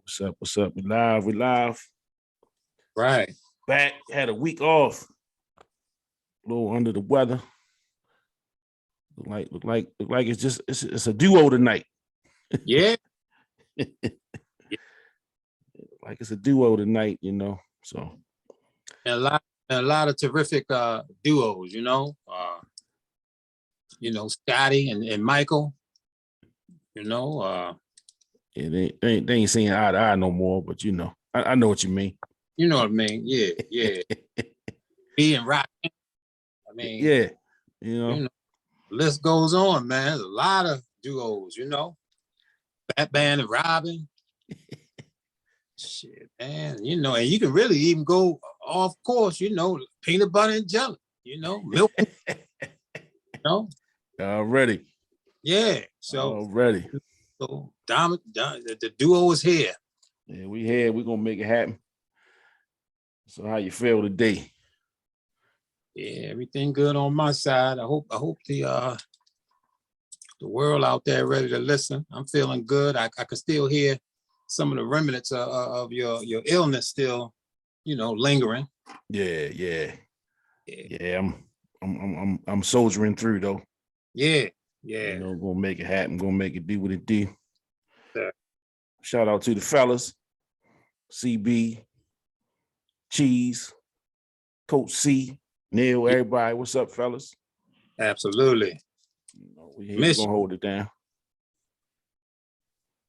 What's up? What's up? We live. We live. Right. Back. Had a week off. A little under the weather. Look like it's a duo tonight. Yeah. Like it's a duo tonight, So And a lot of terrific duos, Scotty and Michael, yeah, they ain't seeing eye to eye no more, but I know what you mean. You know what I mean? Yeah, yeah. Me and Rock. I mean, yeah, the list goes on, man. There's a lot of duos, Batman and Robin. Shit, man. And you can really even go off course, peanut butter and jelly, milk. Already. Yeah. So already. So the duo is here. Yeah, we here. We're gonna make it happen. So how you feel today? Yeah, everything good on my side. I hope the world out there ready to listen. I'm feeling good. I can still hear some of the remnants of your illness still, lingering. Yeah. I'm soldiering through though. Yeah. Gonna make it happen. Gonna make it do what it do. Yeah. Shout out to the fellas, CB, Cheese, Coach C, Neil, everybody. What's up, fellas? Absolutely. We're gonna hold it down.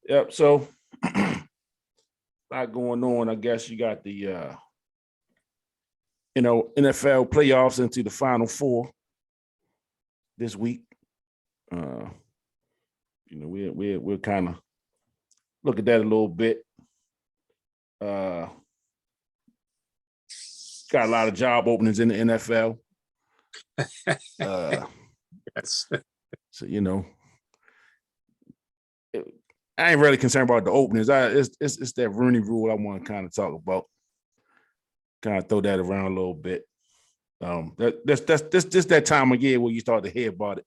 Yep. So, a lot going on. I guess you got the NFL playoffs into the Final Four this week. We'll kind of look at that a little bit. Got a lot of job openings in the NFL. Yes. So I ain't really concerned about the openings. It's that Rooney Rule I want to kind of talk about. Kind of throw that around a little bit. That's that time of year where you start to hear about it.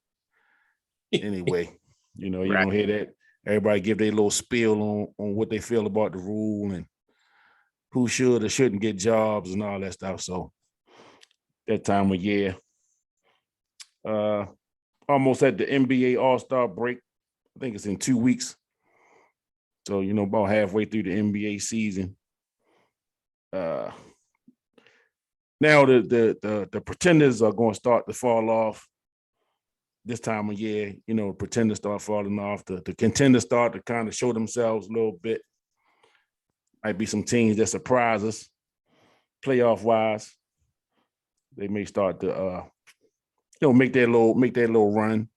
Anyway, you're gonna hear that. Everybody give their little spiel on what they feel about the rule and who should or shouldn't get jobs and all that stuff. So that time of year. Almost at the NBA All-Star break. I think it's in 2 weeks. So, about halfway through the NBA season. Now the pretenders are going to start to fall off this time of year. Pretenders start falling off. The contenders start to kind of show themselves a little bit. Might be some teams that surprise us playoff-wise. They may start to make that little run.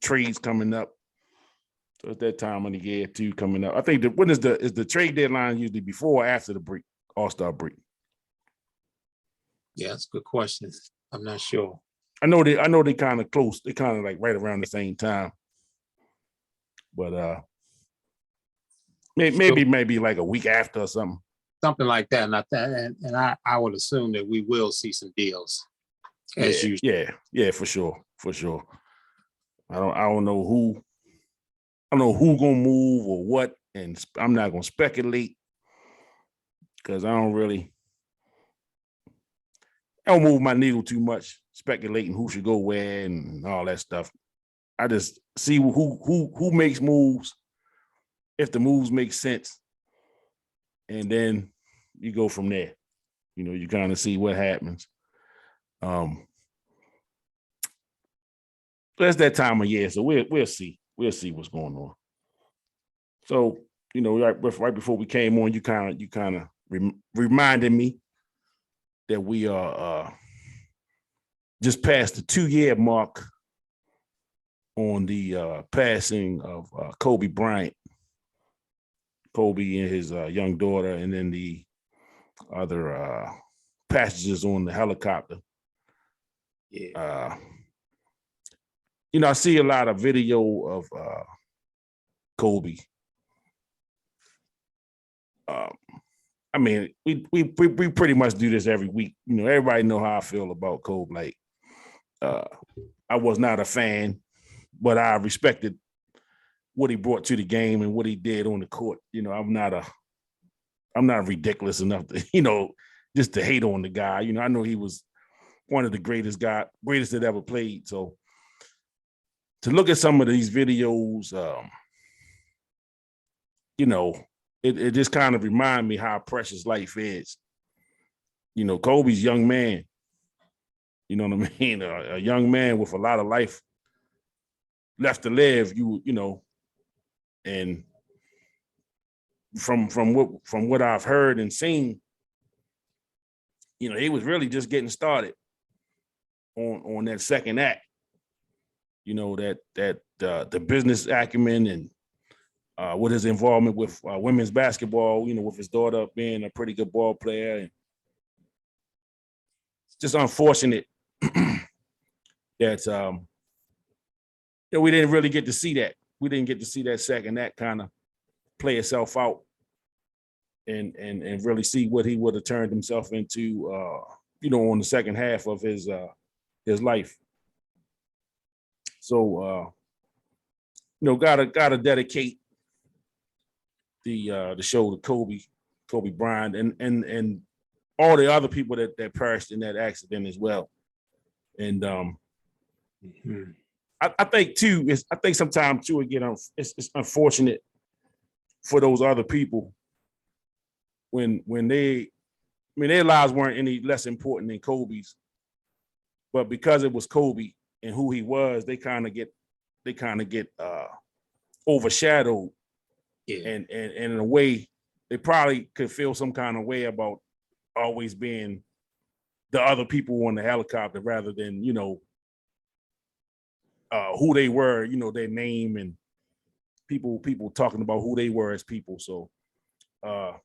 Trades coming up. So it's that time of the year too coming up. I think when is the trade deadline usually before or after the break, All-Star break? Yeah, that's a good question. I'm not sure. I know they kind of close. They kind of like right around the same time. But maybe like a week after or something. Something like that. And I would assume that we will see some deals. As usual. Yeah, for sure. I don't know who gonna move or what, and I'm not gonna speculate because I don't move my needle too much speculating who should go where and all that stuff. I just see who makes moves, if the moves make sense, and then you go from there. You kind of see what happens. That's that time of year, so we'll see. We'll see what's going on. So, right before we came on, you kind of reminded me that we are just past the 2-year mark on the passing of Kobe Bryant. Kobe and his young daughter, and then the other passengers on the helicopter. Yeah. I see a lot of video of Kobe. I mean, we pretty much do this every week. Everybody know how I feel about Kobe. Like, I was not a fan, but I respected what he brought to the game and what he did on the court. I'm not a I'm not ridiculous enough to, just to hate on the guy. I know he was one of the greatest that ever played. So to look at some of these videos, it just kind of remind me how precious life is. Kobe's young man, you know what I mean? A young man with a lot of life left to live, and from what I've heard and seen, he was really just getting started on that second act. The business acumen and with his involvement with women's basketball, with his daughter being a pretty good ball player. And it's just unfortunate that we didn't really get to see that. We didn't get to see that second act kind of play itself out and really see what he would have turned himself into, on the second half of his life. So, gotta dedicate the show to Kobe Bryant and all the other people that perished in that accident as well. And I think too, I think sometimes too, again, it's unfortunate for those other people when their lives weren't any less important than Kobe's, but because it was Kobe and who he was, they kind of get overshadowed. Yeah. And in a way, they probably could feel some kind of way about always being the other people on the helicopter rather than, who they were, their name and people talking about who they were as people. So I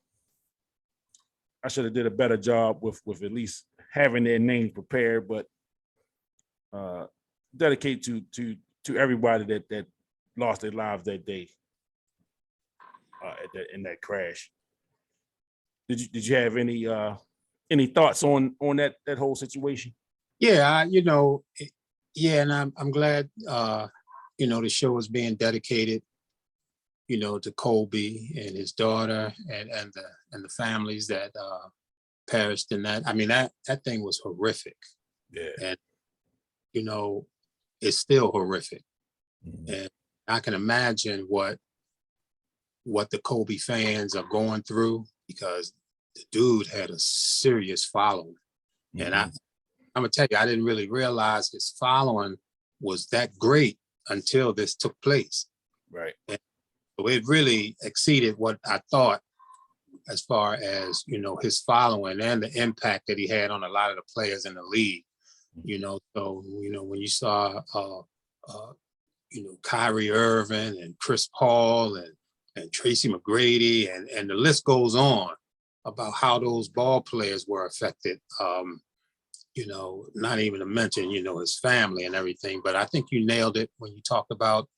should have did a better job with at least having their names prepared, but dedicate to everybody that lost their lives that day in that crash. Did you have any thoughts on that whole situation? Yeah, and I'm glad the show is being dedicated, to Kobe and his daughter and the families that perished in that. I mean, that thing was horrific. Yeah. And it's still horrific. Mm-hmm. And I can imagine what the Kobe fans are going through, because the dude had a serious following. Mm-hmm. And I'm gonna tell you, I didn't really realize his following was that great until this took place. Right. And so it really exceeded what I thought as far as, his following and the impact that he had on a lot of the players in the league. So, when you saw, Kyrie Irving and Chris Paul and Tracy McGrady and the list goes on about how those ball players were affected. Not even to mention, his family and everything. But I think you nailed it when you talked about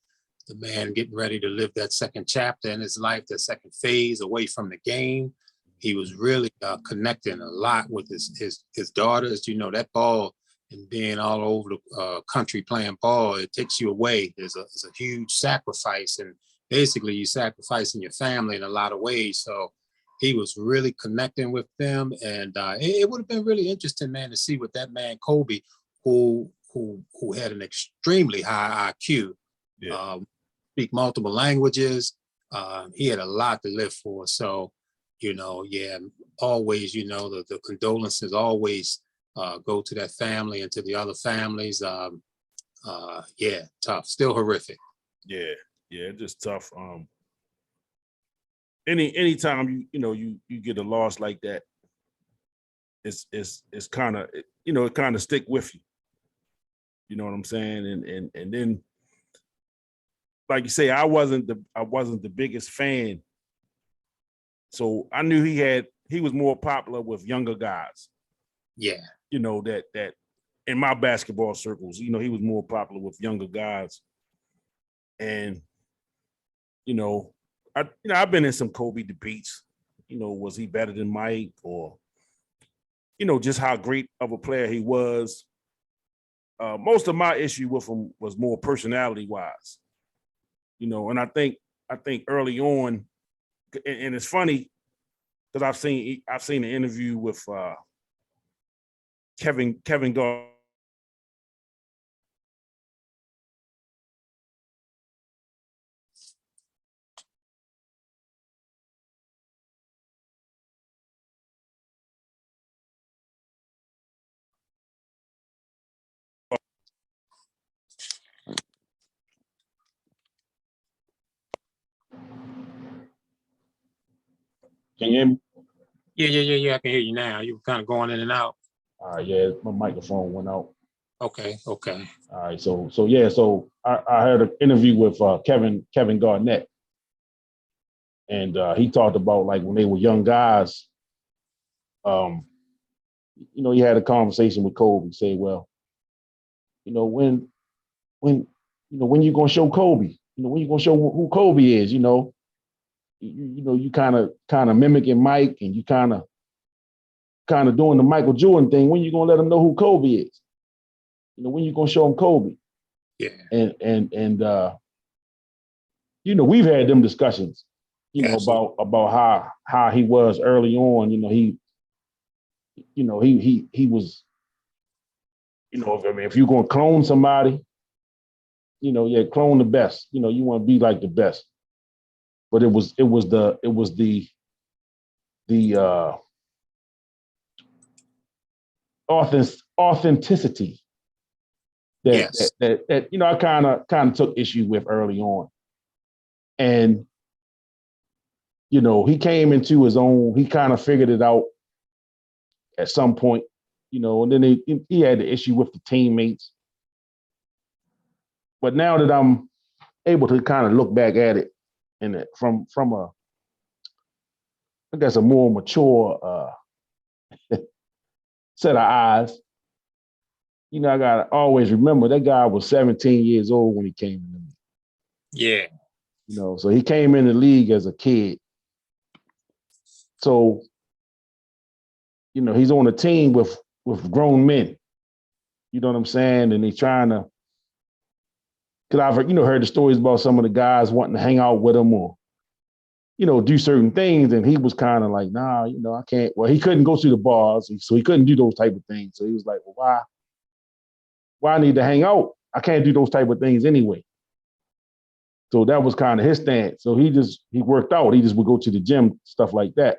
the man getting ready to live that second chapter in his life, that second phase away from the game. He was really connecting a lot with his daughters. That ball and being all over the country playing ball, it takes you away. There's a huge sacrifice, and basically you sacrificing your family in a lot of ways. So he was really connecting with them, and it would have been really interesting, man, to see what that man Kobe, who had an extremely high IQ, speak multiple languages. He had a lot to live for. So, always, the condolences always go to that family and to the other families. Tough, still horrific. Yeah, just tough. Anytime you get a loss like that, it's kind of it kind of stick with you. You know what I'm saying? And then, like you say, I wasn't the biggest fan, so I knew he was more popular with younger guys. Yeah, that in my basketball circles, he was more popular with younger guys, and I've been in some Kobe debates. Was he better than Mike, or just how great of a player he was. Most of my issue with him was more personality wise, and I think early on, and it's funny, because I've seen an interview with Kevin Garnett. Can you hear me? Yeah. I can hear you now. You were kind of going in and out. All right, yeah, my microphone went out. Okay. All right, so I heard an interview with Kevin Garnett, and he talked about like when they were young guys. He had a conversation with Kobe. Say, well, when you gonna show Kobe? When you gonna show who Kobe is? You kind of mimicking Mike, and you kind of doing the Michael Jordan thing. When you gonna let them know who Kobe is? When you gonna show them Kobe? Yeah. And we've had them discussions, about how he was early on. He was, if you're gonna clone somebody, clone the best. You want to be like the best. But it was the authenticity that I kind of took issue with early on. And he came into his own. He kind of figured it out at some point, and then he had the issue with the teammates. But now that I'm able to kind of look back at it and from a, I guess, a more mature set of eyes, I gotta always remember that guy was 17 years old when he came in the league. Yeah. So he came in the league as a kid. So, he's on a team with grown men. You know what I'm saying? And he's trying to, because I've heard the stories about some of the guys wanting to hang out with him or, do certain things. And he was kind of like, nah, I can't. Well, he couldn't go to the bars, so he couldn't do those type of things. So he was like, well, why I need to hang out? I can't do those type of things anyway. So that was kind of his stance. So he worked out. He just would go to the gym, stuff like that.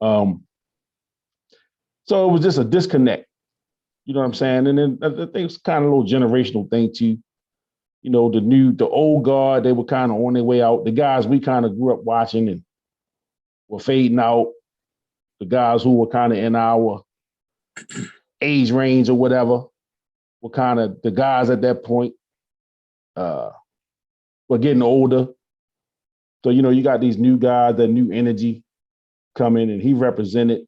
So it was just a disconnect. You know what I'm saying? And then I think it's kind of a little generational thing too. The old guard, they were kind of on their way out. The guys we kind of grew up watching and were fading out. The guys who were kind of in our age range or whatever were kind of the guys at that point. Were getting older. So, you got these new guys, that new energy coming, and he represented,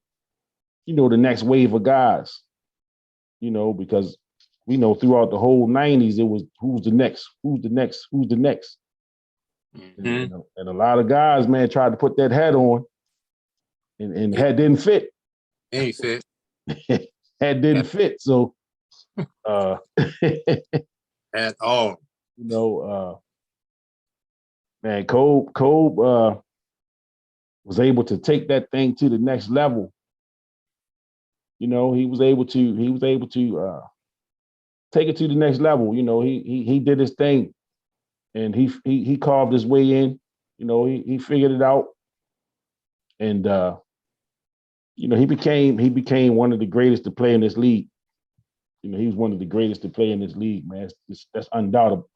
the next wave of guys, because we know throughout the whole 90s, it was who's the next. Mm-hmm. And a lot of guys, man, tried to put that hat on and hat didn't fit. Ain't fit. Hat didn't fit. So, at all. Man, Kobe was able to take that thing to the next level. He was able to take it to the next level. He did his thing, and he carved his way in. He figured it out, and he became one of the greatest to play in this league. He was one of the greatest to play in this league, man. That's undoubtable.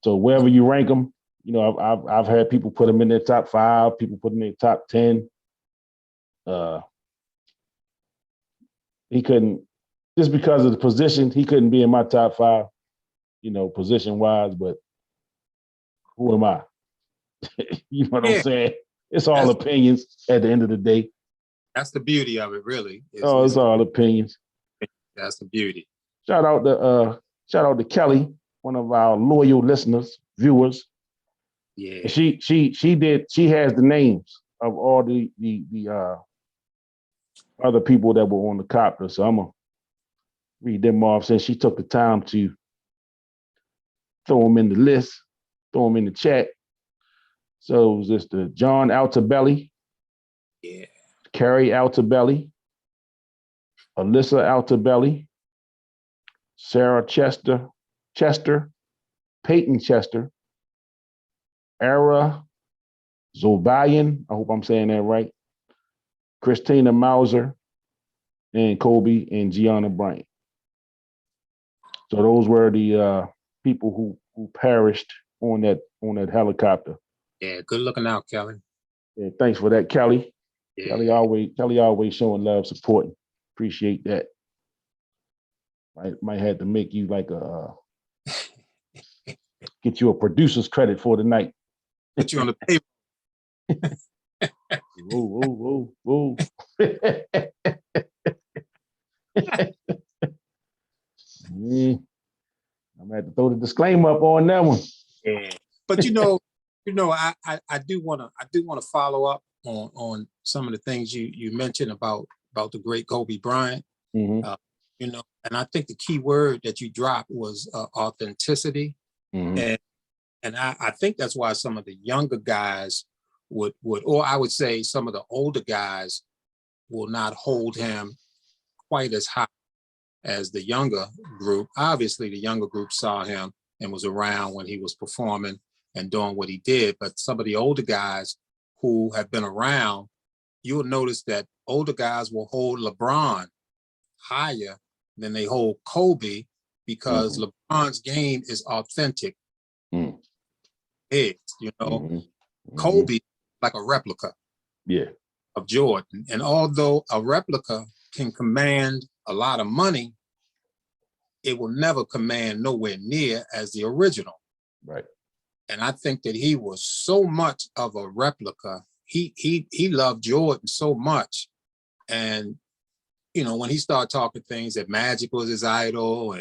So wherever you rank him, I've had people put him in their top 5, people put him in their top 10. He couldn't, just because of the position, he couldn't be in my top 5, position wise, but who am I? You know what I'm saying? It's all opinions at the end of the day. That's the beauty of it, really. It's all opinions. That's the beauty. Shout out to Kelly, one of our loyal listeners, viewers. Yeah. She has the names of all the other people that were on the copter. So I'm gonna read them off since she took the time to throw them in the list, throw them in the chat. So it was just the John Altobelli, Yeah. Carrie Altobelli, Alyssa Altobelli, Sarah Chester, Peyton Chester, Ara Zobayan, I hope I'm saying that right, Christina Mauser, and Kobe and Gianna Bryant. So those were the people who perished on that helicopter. Yeah, good looking out, Kelly. Yeah, thanks for that, Kelly. Yeah. Kelly always showing love, supporting. Appreciate that. Might have to make you like a get you a producer's credit for the night. Put you on the paper. Whoa, whoa, whoa, yeah. I'm gonna have to throw the disclaimer up on that one. Yeah. But I do wanna follow up on some of the things you mentioned about the great Kobe Bryant. Mm-hmm. And I think the key word that you dropped was authenticity. Mm-hmm. And I think that's why some of the younger guys would, or I would say some of the older guys will not hold him quite as high as the younger group. Obviously, the younger group saw him and was around when he was performing and doing what he did. But some of the older guys who have been around, you'll notice that older guys will hold LeBron higher than they hold Kobe because LeBron's game is authentic. Kobe like a replica of Jordan. And although a replica can command a lot of money, it will never command nowhere near as the original. Right. And I think that he was so much of a replica. He loved Jordan so much. And when he started talking things that Magic was his idol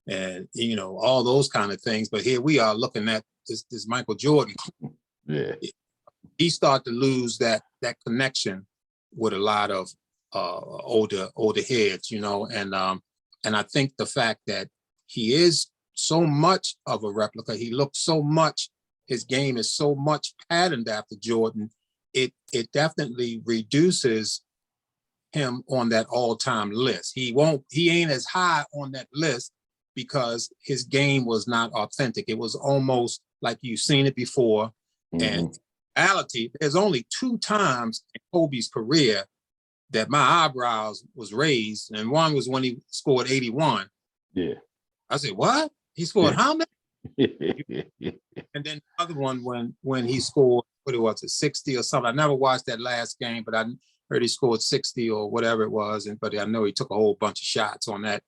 and all those kind of things. But here we are looking at this Michael Jordan. Yeah. He started to lose that connection with a lot of older heads, and I think the fact that he is so much of a replica, he looks so much, his game is so much patterned after Jordan, it definitely reduces him on that all-time list. He ain't as high on that list because his game was not authentic. It was almost like you've seen it before. And in reality, there's only 2 times in Kobe's career that my eyebrows was raised, and one was when he scored 81. Yeah. I said, what? He scored how many? Yeah. And then the other one when he scored, what it was, 60 or something. I never watched that last game, but I heard he scored 60 or whatever it was. But I know he took a whole bunch of shots on that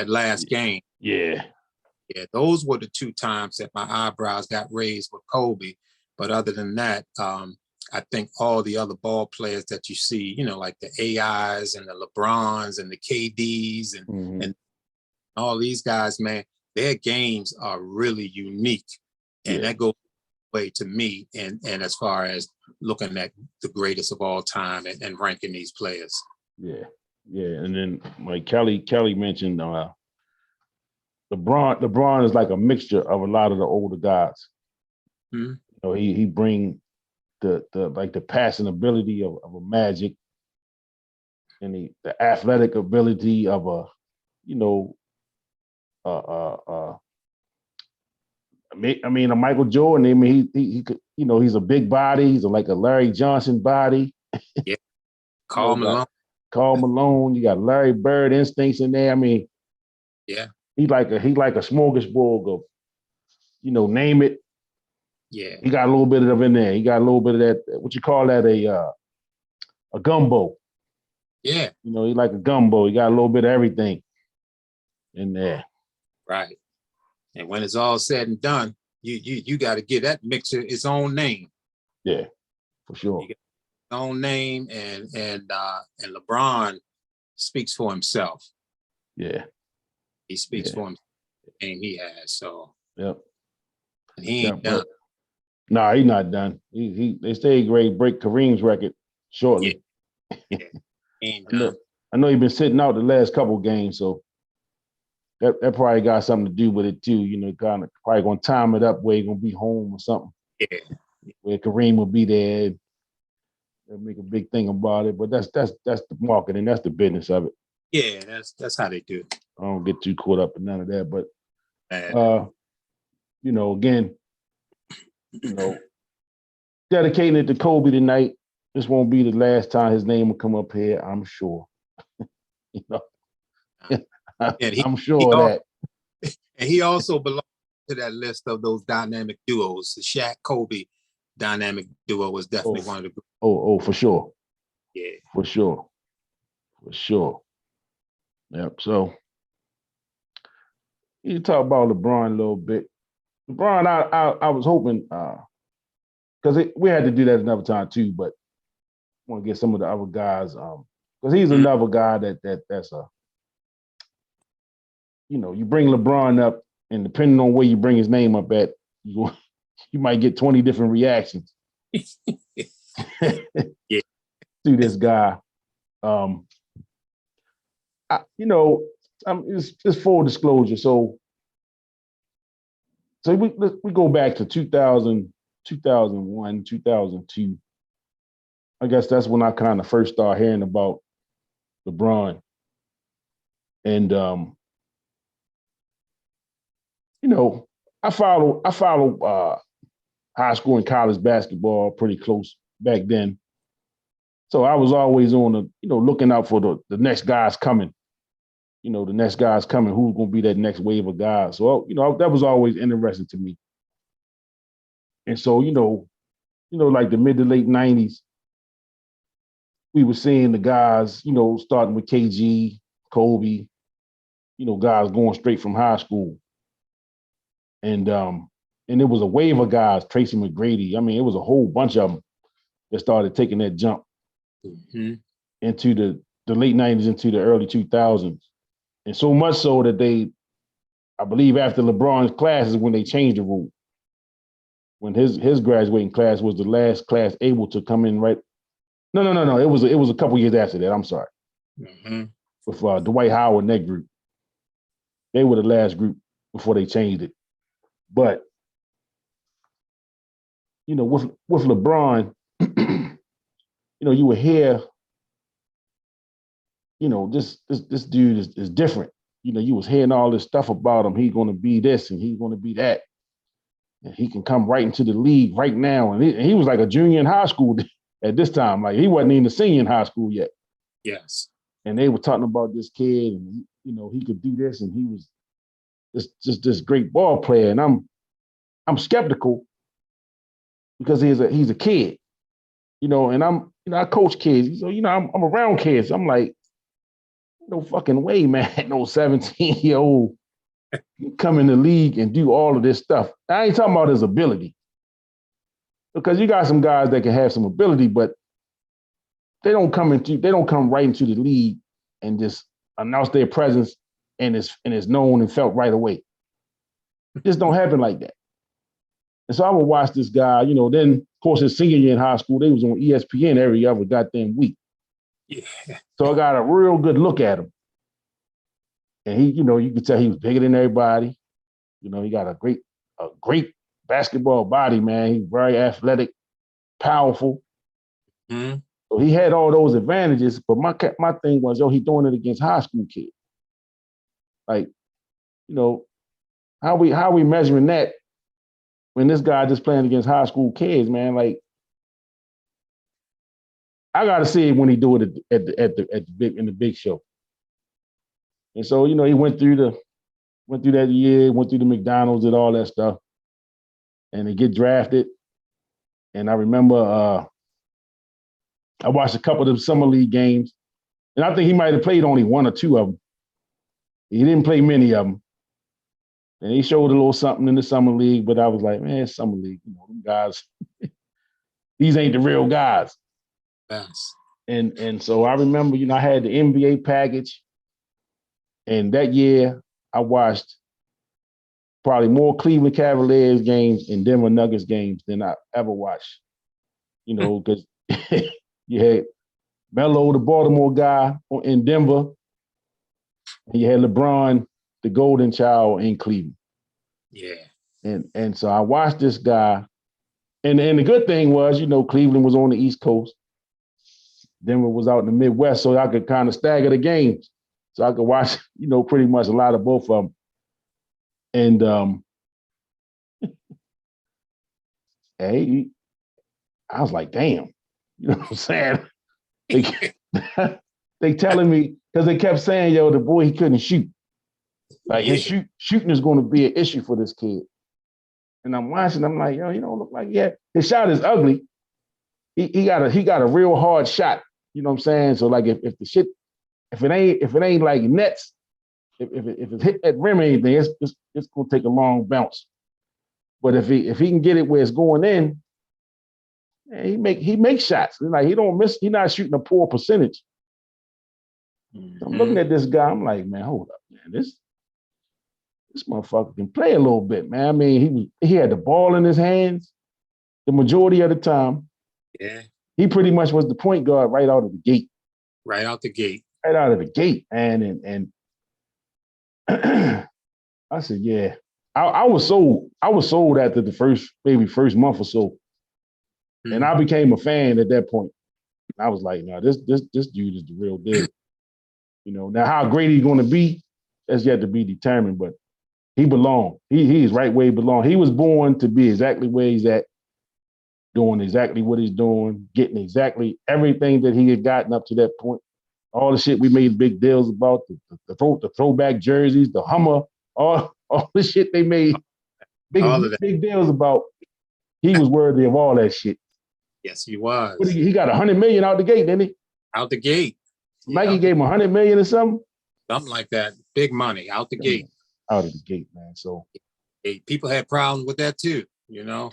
last game. Yeah. Yeah, those were the 2 times that my eyebrows got raised with Kobe. But other than that, I think all the other ball players that you see, like the AIs and the LeBrons and the KDs and all these guys, man, their games are really unique. And that goes way to me and as far as looking at the greatest of all time and ranking these players. Yeah. And then like Kelly mentioned LeBron is like a mixture of a lot of the older guys. He bring the passing ability of a Magic and the athletic ability of a a Michael Jordan. I mean, he could, he's a big body. He's like a Larry Johnson body. Yeah. Karl Malone. You got Larry Bird instincts in there. I mean, yeah. He's like a smorgasbord of, name it. Yeah. He got a little bit of in there. He got a little bit of that. What you call that? A gumbo. Yeah. He like a gumbo. He got a little bit of everything in there. Right. And when it's all said and done, you got to give that mixture its own name. Yeah, for sure. Its own name, and LeBron speaks for himself. Yeah. He speaks for himself. The name he has. So. Yep. And he ain't done. No, he's not done. They say great break Kareem's record shortly. Yeah. Ain't done. I know he's been sitting out the last couple of games, so that probably got something to do with it too. Kind of probably gonna time it up where he's gonna be home or something. Yeah. where Kareem will be there. They'll make a big thing about it, but that's the marketing, that's the business of it. Yeah, that's how they do it. I don't get too caught up in none of that, but again, dedicating it to Kobe tonight. This won't be the last time his name will come up here, I'm sure. I'm sure of that. And he also belongs to that list of those dynamic duos. The Shaq Kobe dynamic duo was definitely one of the. Oh, for sure. Yeah, for sure. Yep. So you talk about LeBron a little bit. LeBron, I was hoping because we had to do that another time too, but I want to get some of the other guys because he's another guy that's a you bring LeBron up, and depending on where you bring his name up at, you might get 20 different reactions. Yeah. To this guy. It's full disclosure. So we go back to 2000, 2001, 2002. I guess that's when I kind of first started hearing about LeBron. And I follow high school and college basketball pretty close back then. So I was always on looking out for the next guys coming. The next guy's coming, who's going to be that next wave of guys. So, that was always interesting to me. And so, like the mid to late 90s, we were seeing the guys, starting with KG, Kobe, guys going straight from high school. And it was a wave of guys, Tracy McGrady. I mean, it was a whole bunch of them that started taking that jump into the late 90s into the early 2000s. And so much so that I believe after LeBron's class is when they changed the rule. When his graduating class was the last class able to come in right. No. It was a couple years after that. I'm sorry. With Dwight Howard and that group. They were the last group before they changed it. But, with LeBron, you would hear, this dude is different. You was hearing all this stuff about him. He's going to be this and he's going to be that. And he can come right into the league right now. And he was like a junior in high school at this time. Like he wasn't even a senior in high school yet. Yes. And they were talking about this kid and, he could do this. And he was just this great ball player. And I'm skeptical because he's a kid, and I coach kids. So, I'm around kids. I'm like, no fucking way, man. No 17-year-old come in the league and do all of this stuff. I ain't talking about his ability. Because you got some guys that can have some ability, but they don't come right into the league and just announce their presence and it's known and felt right away. It just don't happen like that. And so I would watch this guy, then of course his senior year in high school, they was on ESPN every other goddamn week. Yeah. So I got a real good look at him. And he, you could tell he was bigger than everybody. He got a great basketball body, man. He's very athletic, powerful. Mm-hmm. So he had all those advantages. But my thing was, he doing it against high school kids. Like, how we measuring that when this guy just playing against high school kids, man? Like, I got to see it when he do it at the big show. And so, he went through that year, went through the McDonald's and all that stuff, and he get drafted. And I remember I watched a couple of the summer league games, and I think he might have played only one or two of them. He didn't play many of them. And he showed a little something in the summer league, but I was like, man, summer league, them guys, these ain't the real guys. Yes. And so I remember, I had the NBA package. And that year, I watched probably more Cleveland Cavaliers games and Denver Nuggets games than I ever watched. Because you had Melo, the Baltimore guy, in Denver, and you had LeBron, the golden child, in Cleveland. Yeah. And so I watched this guy And the good thing was, Cleveland was on the East Coast. Denver was out in the Midwest, so I could kind of stagger the games. So I could watch, pretty much a lot of both of them. And hey, I was like, damn, you know what I'm saying? They telling me, because they kept saying, yo, the boy, he couldn't shoot. Like his shooting is going to be an issue for this kid. And I'm watching, I'm like, yo, he don't look like yet. His shot is ugly. He got a real hard shot. You know what I'm saying? So like if it ain't like nets, if it hit that rim or anything, it's gonna take a long bounce. But if he can get it where it's going in, man, he makes shots. Like he don't miss. He's not shooting a poor percentage. Mm-hmm. I'm looking at this guy. I'm like, man, hold up, man. This motherfucker can play a little bit, man. I mean, he had the ball in his hands the majority of the time. Yeah. He pretty much was the point guard right out of the gate. Right out the gate. Right out of the gate, man. And I said, yeah. I was sold. I was sold after the first month or so. Mm-hmm. And I became a fan at that point. I was like, no, this dude is the real deal. Now how great he's going to be, that's yet to be determined, but he belonged. He is right where he belonged. He was born to be exactly where he's at, doing exactly what he's doing, getting exactly everything that he had gotten up to that point. All the shit we made big deals about, the throwback jerseys, the Hummer, all the shit they made big deals about. He was worthy of all that shit. Yes, he was. He got $100 million out the gate, didn't he? Out the gate. Mikey gave him $100 million or something. Something like that. Big money out the gate. Out of the gate, man. So people had problems with that too. Yeah.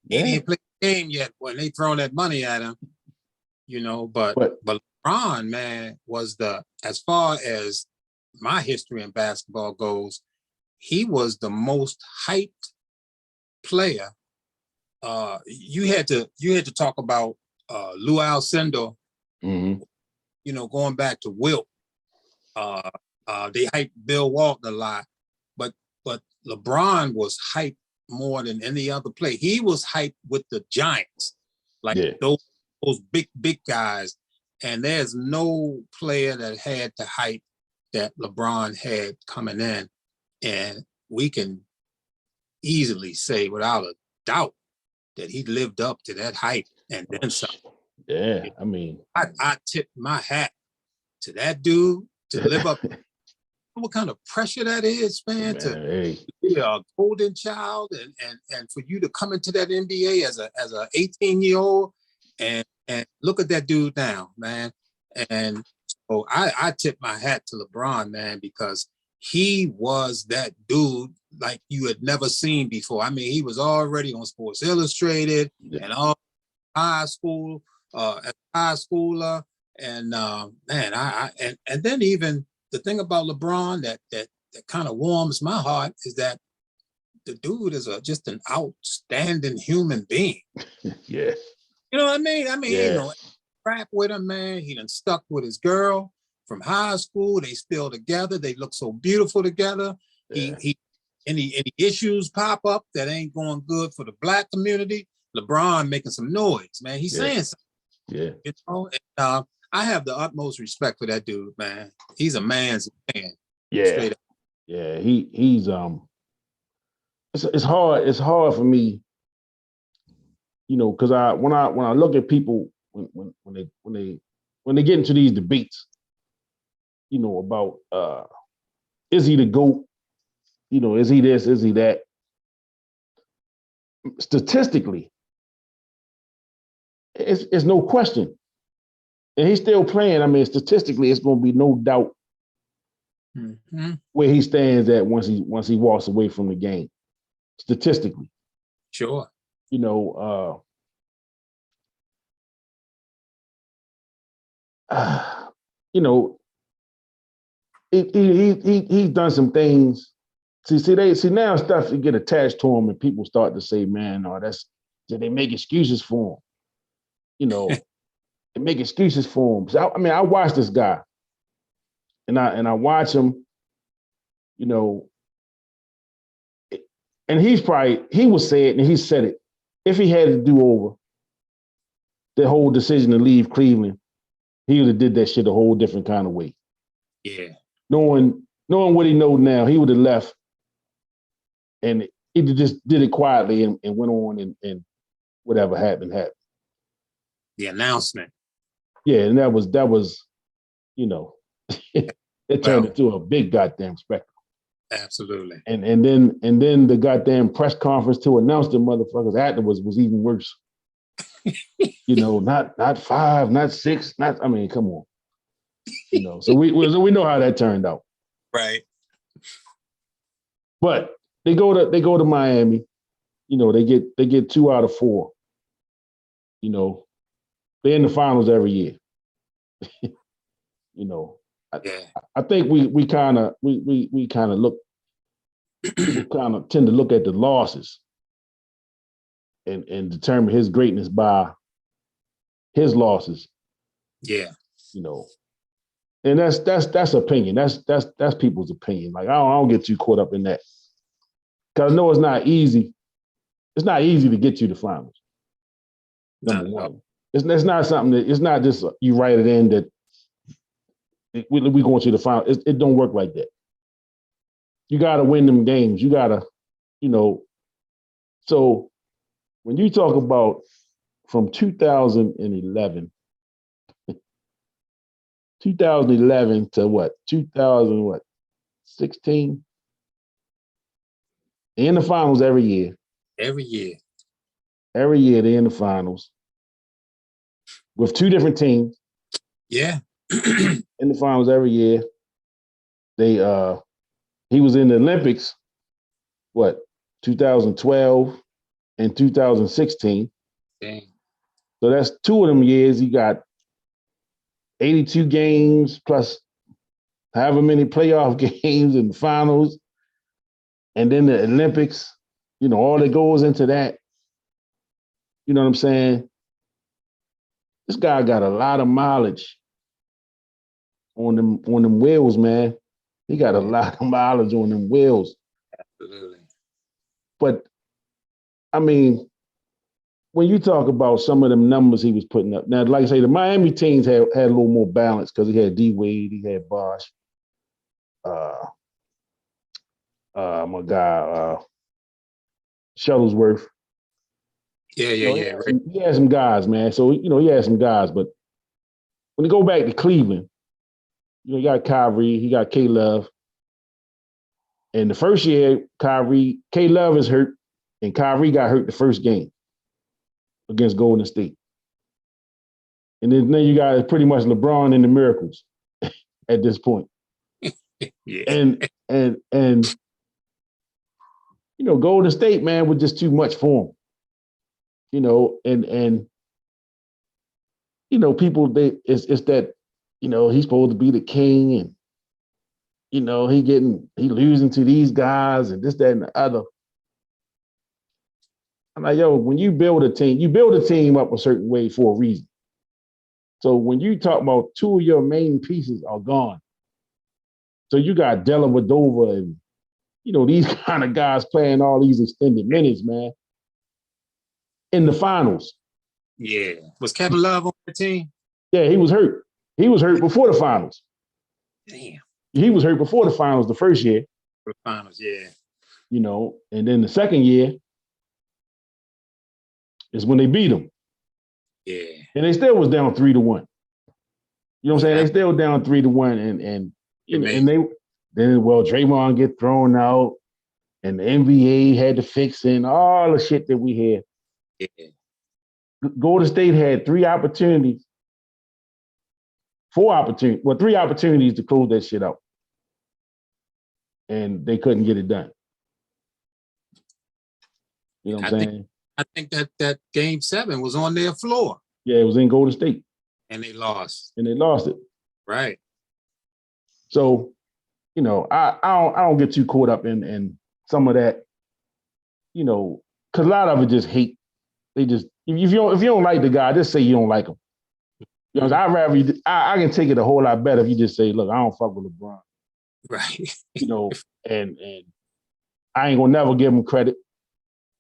He didn't play the game yet when they throwing that money at him. But LeBron, man, was as far as my history in basketball goes, he was the most hyped player. You had to talk about Lou Alcindor, mm-hmm. Going back to Wilt. They hyped Bill Walton a lot, but LeBron was hyped more than any other player. He was hyped with the giants, like those big guys. And there's no player that had the hype that LeBron had coming in. And we can easily say without a doubt that he lived up to that hype and then some. Yeah, I mean. I tip my hat to that dude to live up. What kind of pressure that is, man, to be a golden child and for you to come into that NBA as a 18-year-old and look at that dude now, man. And so I tip my hat to LeBron, man, because he was that dude like you had never seen before. I mean, he was already on Sports Illustrated and all high school, as a high schooler. And man, and then even the thing about LeBron that kind of warms my heart is that the dude is just an outstanding human being. Yeah. You know what I mean? Ain't no crap with him, man. He done stuck with his girl from high school. They still together. They look so beautiful together. Yeah. Any issues pop up that ain't going good for the Black community, LeBron making some noise, man. He's saying something. Yeah. I have the utmost respect for that dude, man. He's a man's man. Yeah. Straight up. Yeah. He's it's hard for me, because when I look at people when they get into these debates, about is he the GOAT? Is he this? Is he that? Statistically, it's no question. And he's still playing. I mean, statistically, it's going to be no doubt where he stands at once he walks away from the game. Statistically. Sure. He's done some things. See now stuff to get attached to him, and people start to say, "Man, they make excuses for him." They make excuses for him. So I watch this guy, and I watch him, and he will say it, and he said it. if he had to do over the whole decision to leave Cleveland, he would have did that shit a whole different kind of way. Yeah. Knowing what he knows now, he would have left and he just did it quietly and went on and whatever happened. The announcement. Yeah, and that was, you know, it turned into a big goddamn spectacle. Absolutely. And then the goddamn press conference to announce the motherfuckers afterwards was even worse. You know, not 5, not 6, I mean, come on. You know, so we know how that turned out. Right. But they go to Miami. You know, they get 2 out of 4. You know, they're in the finals every year. You know, I think we kind of look, people kind of tend to look at the losses and determine his greatness by his losses. Yeah. You know, and that's opinion. That's people's opinion. Like I don't get too caught up in that because I know it's not easy. It's not easy to get you to finals. Number one, it's not something that it's not just you write it in that we going to the final. It don't work like that. You got to win them games. You got to, you know. So when you talk about from 2011 to what 2016 in the finals every year. Every year they're in the finals with 2 different teams. Yeah. In the finals every year. They he was in the Olympics, 2012 and 2016. Dang. So that's 2 of them years. He got 82 games plus however many playoff games in the finals. And then the Olympics, you know, all that goes into that. You know what I'm saying? This guy got a lot of mileage on them wheels, man. He got a lot of mileage on them wheels. Absolutely. But I mean, when you talk about some of them numbers he was putting up, now, like I say, the Miami teams had a little more balance because he had D Wade, he had Bosh, my guy, Shuttlesworth. Yeah. Right. He had some guys, man. So, you know, he had some guys. But when you go back to Cleveland, you know, you got Kyrie, he got K-Love. And the first year, K-Love is hurt, and Kyrie got hurt the first game against Golden State. And then you got pretty much LeBron and the Miracles at this point. Yeah. And you know, Golden State, man, was just too much for him. You know, and you know, people it's that, you know, he's supposed to be the king and you know, he losing to these guys and this, that, and the other. I'm like, yo, when you build a team up a certain way for a reason. So when you talk about 2 of your main pieces are gone, so you got Della Vadova and, you know, these kind of guys playing all these extended minutes, man, in the finals. Yeah. Was Kevin Love on the team? Yeah, he was hurt. He was hurt before the finals. Damn. He was hurt before the finals the first year. For the finals, yeah. You know, and then the second year is when they beat him. Yeah. And they still was down 3-1. You know what I'm saying? They still down 3-1 and you know, and Draymond get thrown out and the NBA had to fix in all the shit that we had. Yeah. Golden State had 3 opportunities. 3 opportunities to close that shit out. And they couldn't get it done. You know what I'm saying? I think that game 7 was on their floor. Yeah, it was in Golden State. And they lost. It. Right. So, you know, I don't get too caught up in some of that, you know, because a lot of it just hate. They just, if you don't like the guy, just say you don't like him. You know, I'd rather I can take it a whole lot better if you just say, look, I don't fuck with LeBron. Right. You know, and I ain't gonna never give him credit.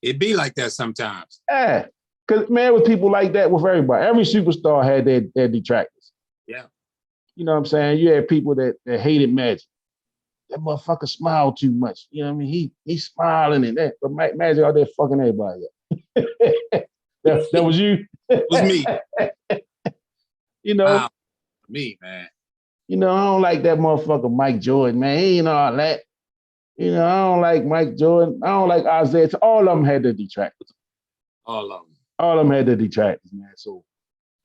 It be like that sometimes. Yeah. Because, man, with people like that with everybody. Every superstar had their detractors. Yeah. You know what I'm saying? You had people that hated Magic. That motherfucker smiled too much. You know what I mean? He's smiling and that. But Magic out there fucking everybody up. that was you? It was me. You know? Wow. Me, man. You know, I don't like that motherfucker Mike Jordan, man. He ain't all that. You know, I don't like Mike Jordan. I don't like Isaiah. All of them had their detractors. All of them. All of them had their detractors, man. So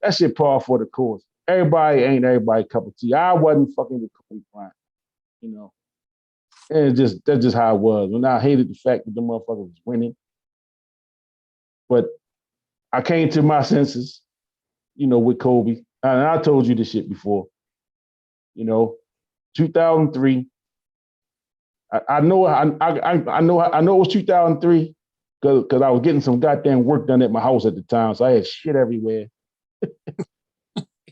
that shit par for the course. Everybody ain't everybody cup of tea. I wasn't fucking with Kobe Bryant, you know. And that's just how it was. And I hated the fact that the motherfucker was winning. But I came to my senses, you know, with Kobe. And I told you this shit before. You know, 2003. I know it was 2003 because I was getting some goddamn work done at my house at the time, so I had shit everywhere. It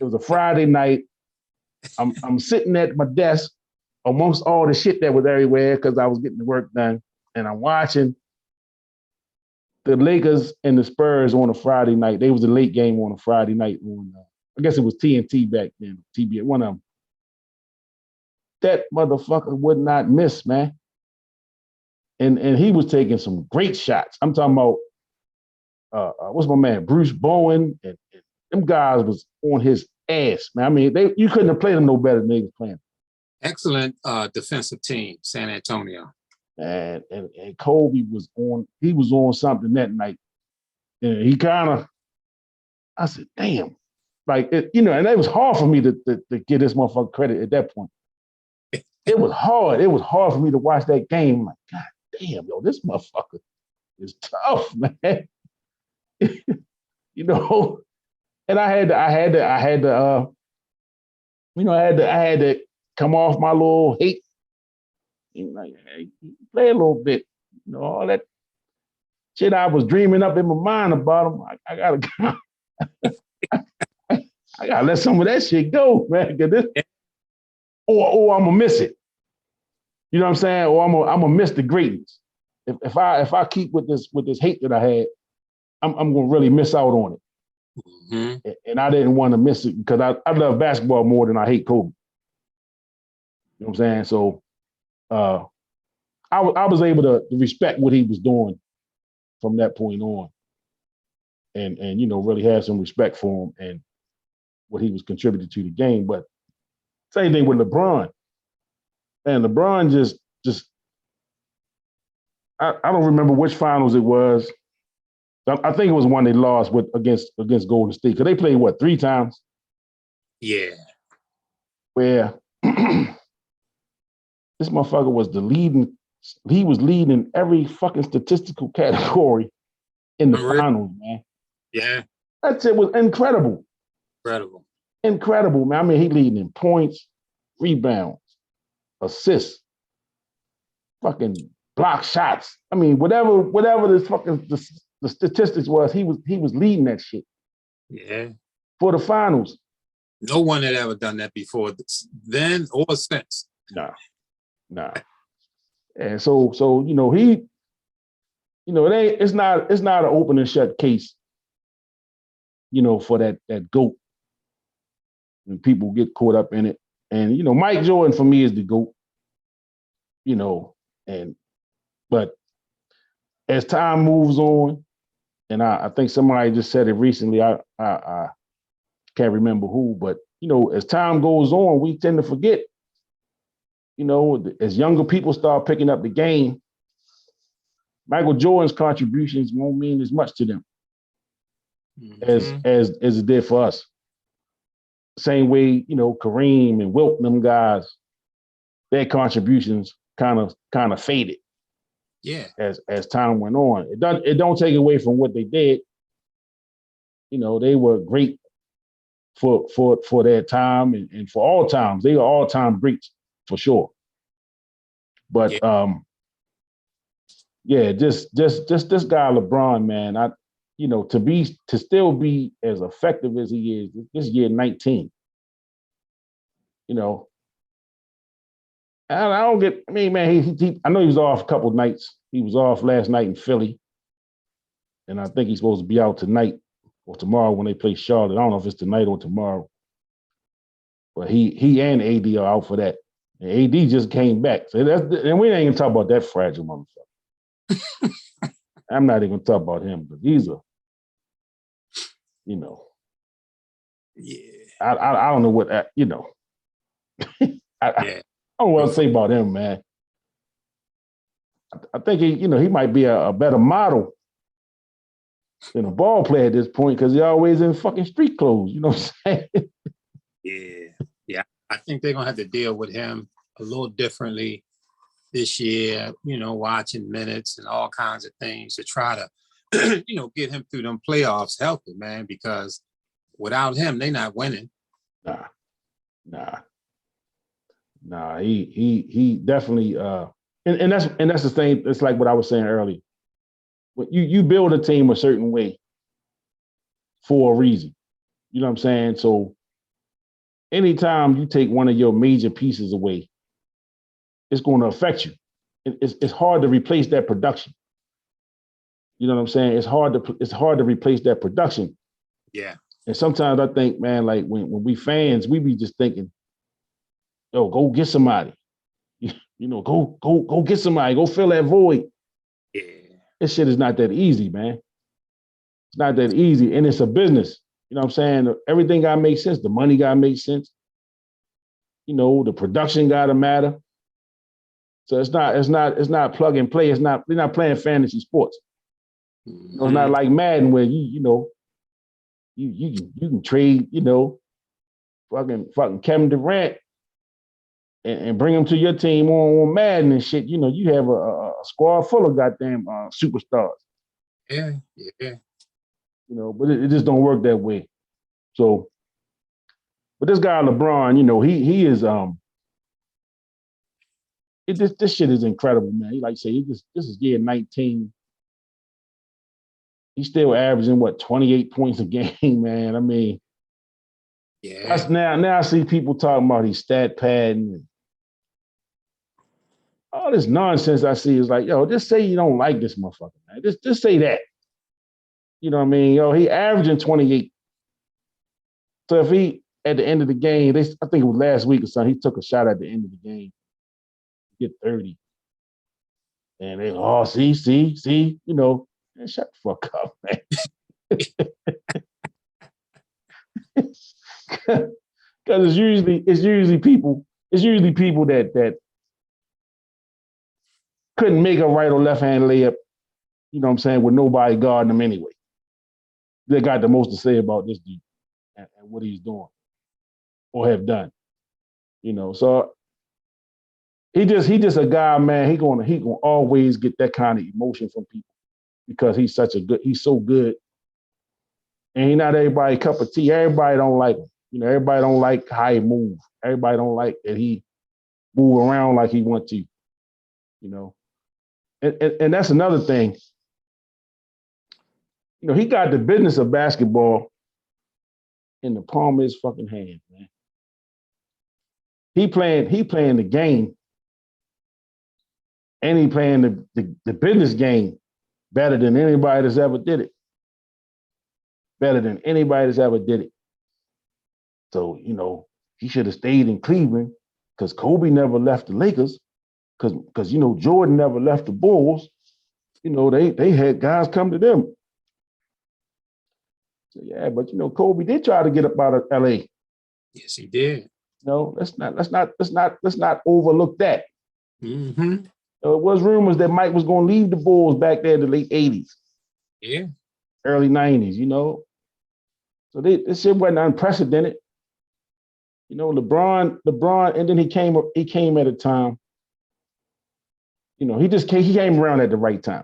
was a Friday night. I'm sitting at my desk amongst all the shit that was everywhere because I was getting the work done, and I'm watching the Lakers and the Spurs on a Friday night. They was a late game on a Friday night on, I guess it was TNT back then, TBS, one of them. That motherfucker would not miss, man. And he was taking some great shots. I'm talking about what's my man, Bruce Bowen, and them guys was on his ass, man. I mean, you couldn't have played them no better than they was playing. Excellent defensive team, San Antonio. And Kobe was on something that night. And he kind of, I said, damn. Like, you know, and it was hard for me to give this motherfucker credit at that point. It was hard. It was hard for me to watch that game. I'm like, God damn, yo, this motherfucker is tough, man. You know, and I had to, you know, I had to come off my little hate. You know, like, hey, play a little bit. You know, all that shit I was dreaming up in my mind about him. I gotta, I gotta let some of that shit go, man. Or I'm gonna miss it. You know what I'm saying? Or I'm gonna miss the greatness. If I keep with this hate that I had, I'm gonna really miss out on it. Mm-hmm. And I didn't want to miss it because I love basketball more than I hate Kobe. You know what I'm saying? So I was able to respect what he was doing from that point on, and you know, really have some respect for him and what he was contributing to the game. But same thing with LeBron. And LeBron just I don't remember which finals it was. I think it was one they lost against Golden State. Because they played, what, 3 times? Yeah. Where this motherfucker was he was leading every fucking statistical category in the finals, man. Yeah. That shit was incredible. Incredible, man. I mean, he leading in points, rebounds, assists, fucking block shots. I mean, whatever this fucking the statistics was, he was leading that shit. Yeah. For the finals. No one had ever done that before then or since. Nah. And so you know, it's not an open and shut case, you know, for that GOAT. And people get caught up in it. And, you know, Mike Jordan for me is the GOAT. You know, but as time moves on, and I think somebody just said it recently, I can't remember who, but, you know, as time goes on, we tend to forget, you know, as younger people start picking up the game, Michael Jordan's contributions won't mean as much to them as it did for us. Same way, you know, Kareem and Wilt and them guys, their contributions kind of faded. Yeah. As time went on. It don't take away from what they did. You know, they were great for their time and for all times. They are all time greats for sure. But just this guy LeBron, man, you know, to still be as effective as he is this year 19. You know, and I don't get. I mean, man, I know he was off a couple of nights. He was off last night in Philly. and I think he's supposed to be out tonight or tomorrow when they play Charlotte. I don't know if it's tonight or tomorrow, but he and AD are out for that. And AD just came back, so and we ain't even talk about that fragile motherfucker. I'm not even gonna talk about him because he's a, you know, Yeah. I don't know what that, you know. I don't know what to say about him, man. I think he might be a better model than a ball player at this point because he's always in fucking street clothes. You know what I'm saying? Yeah. I think they're gonna have to deal with him a little differently this year. Watching minutes and all kinds of things to try to, get him through them playoffs healthy, man. Because without him, they're not winning. Nah. He definitely and that's the thing. It's like what I was saying earlier. When you build a team a certain way for a reason. You know what I'm saying? So anytime you take one of your major pieces away, it's going to affect you. It's hard to replace that production. You know what I'm saying? It's hard to replace that production. Yeah. And sometimes I think, man, like when we fans, we be just thinking, yo, go get somebody. Go get somebody. Go fill that void. Yeah. This shit is not that easy, man. It's not that easy. And it's a business. You know what I'm saying? Everything gotta make sense. The money gotta make sense. The production gotta matter. So it's not plug and play. We're not playing fantasy sports. It's not like Madden where you can trade, fucking Kevin Durant and bring him to your team on Madden and shit. You have a squad full of goddamn superstars. Yeah. But it just don't work that way. So, but this guy LeBron, he is this shit is incredible, man. He like I say, this is year 19. He's still averaging 28 points a game, man. I mean, that's now I see people talking about his stat padding and all this nonsense I see is like, yo, just say you don't like this motherfucker, man. Just say that. You know what I mean? Yo, he averaging 28. So if he, at the end of the game, I think it was last week or something, he took a shot at the end of the game, get 30. And they, see, man, shut the fuck up, man. Because it's usually people that couldn't make a right or left hand layup, you know what I'm saying, with nobody guarding them anyway. They got the most to say about this dude and what he's doing or have done. So he just a guy, man. He gonna always get that kind of emotion from people because he's so good. And he's not everybody's cup of tea. Everybody don't like him. Everybody don't like how he move. Everybody don't like that he move around like he wants to. And that's another thing. He got the business of basketball in the palm of his fucking hand, man. He playing the game, and he playing the business game better than anybody that's ever did it. Better than anybody that's ever did it. So, he should have stayed in Cleveland because Kobe never left the Lakers, because Jordan never left the Bulls. They had guys come to them. So, yeah, but Kobe did try to get up out of LA. Yes, he did. Let's not overlook that. Mm-hmm. It was rumors that Mike was going to leave the Bulls back there in the late 80s. Yeah. Early 90s, So this shit wasn't unprecedented. LeBron, and then he came at a time. He came around at the right time.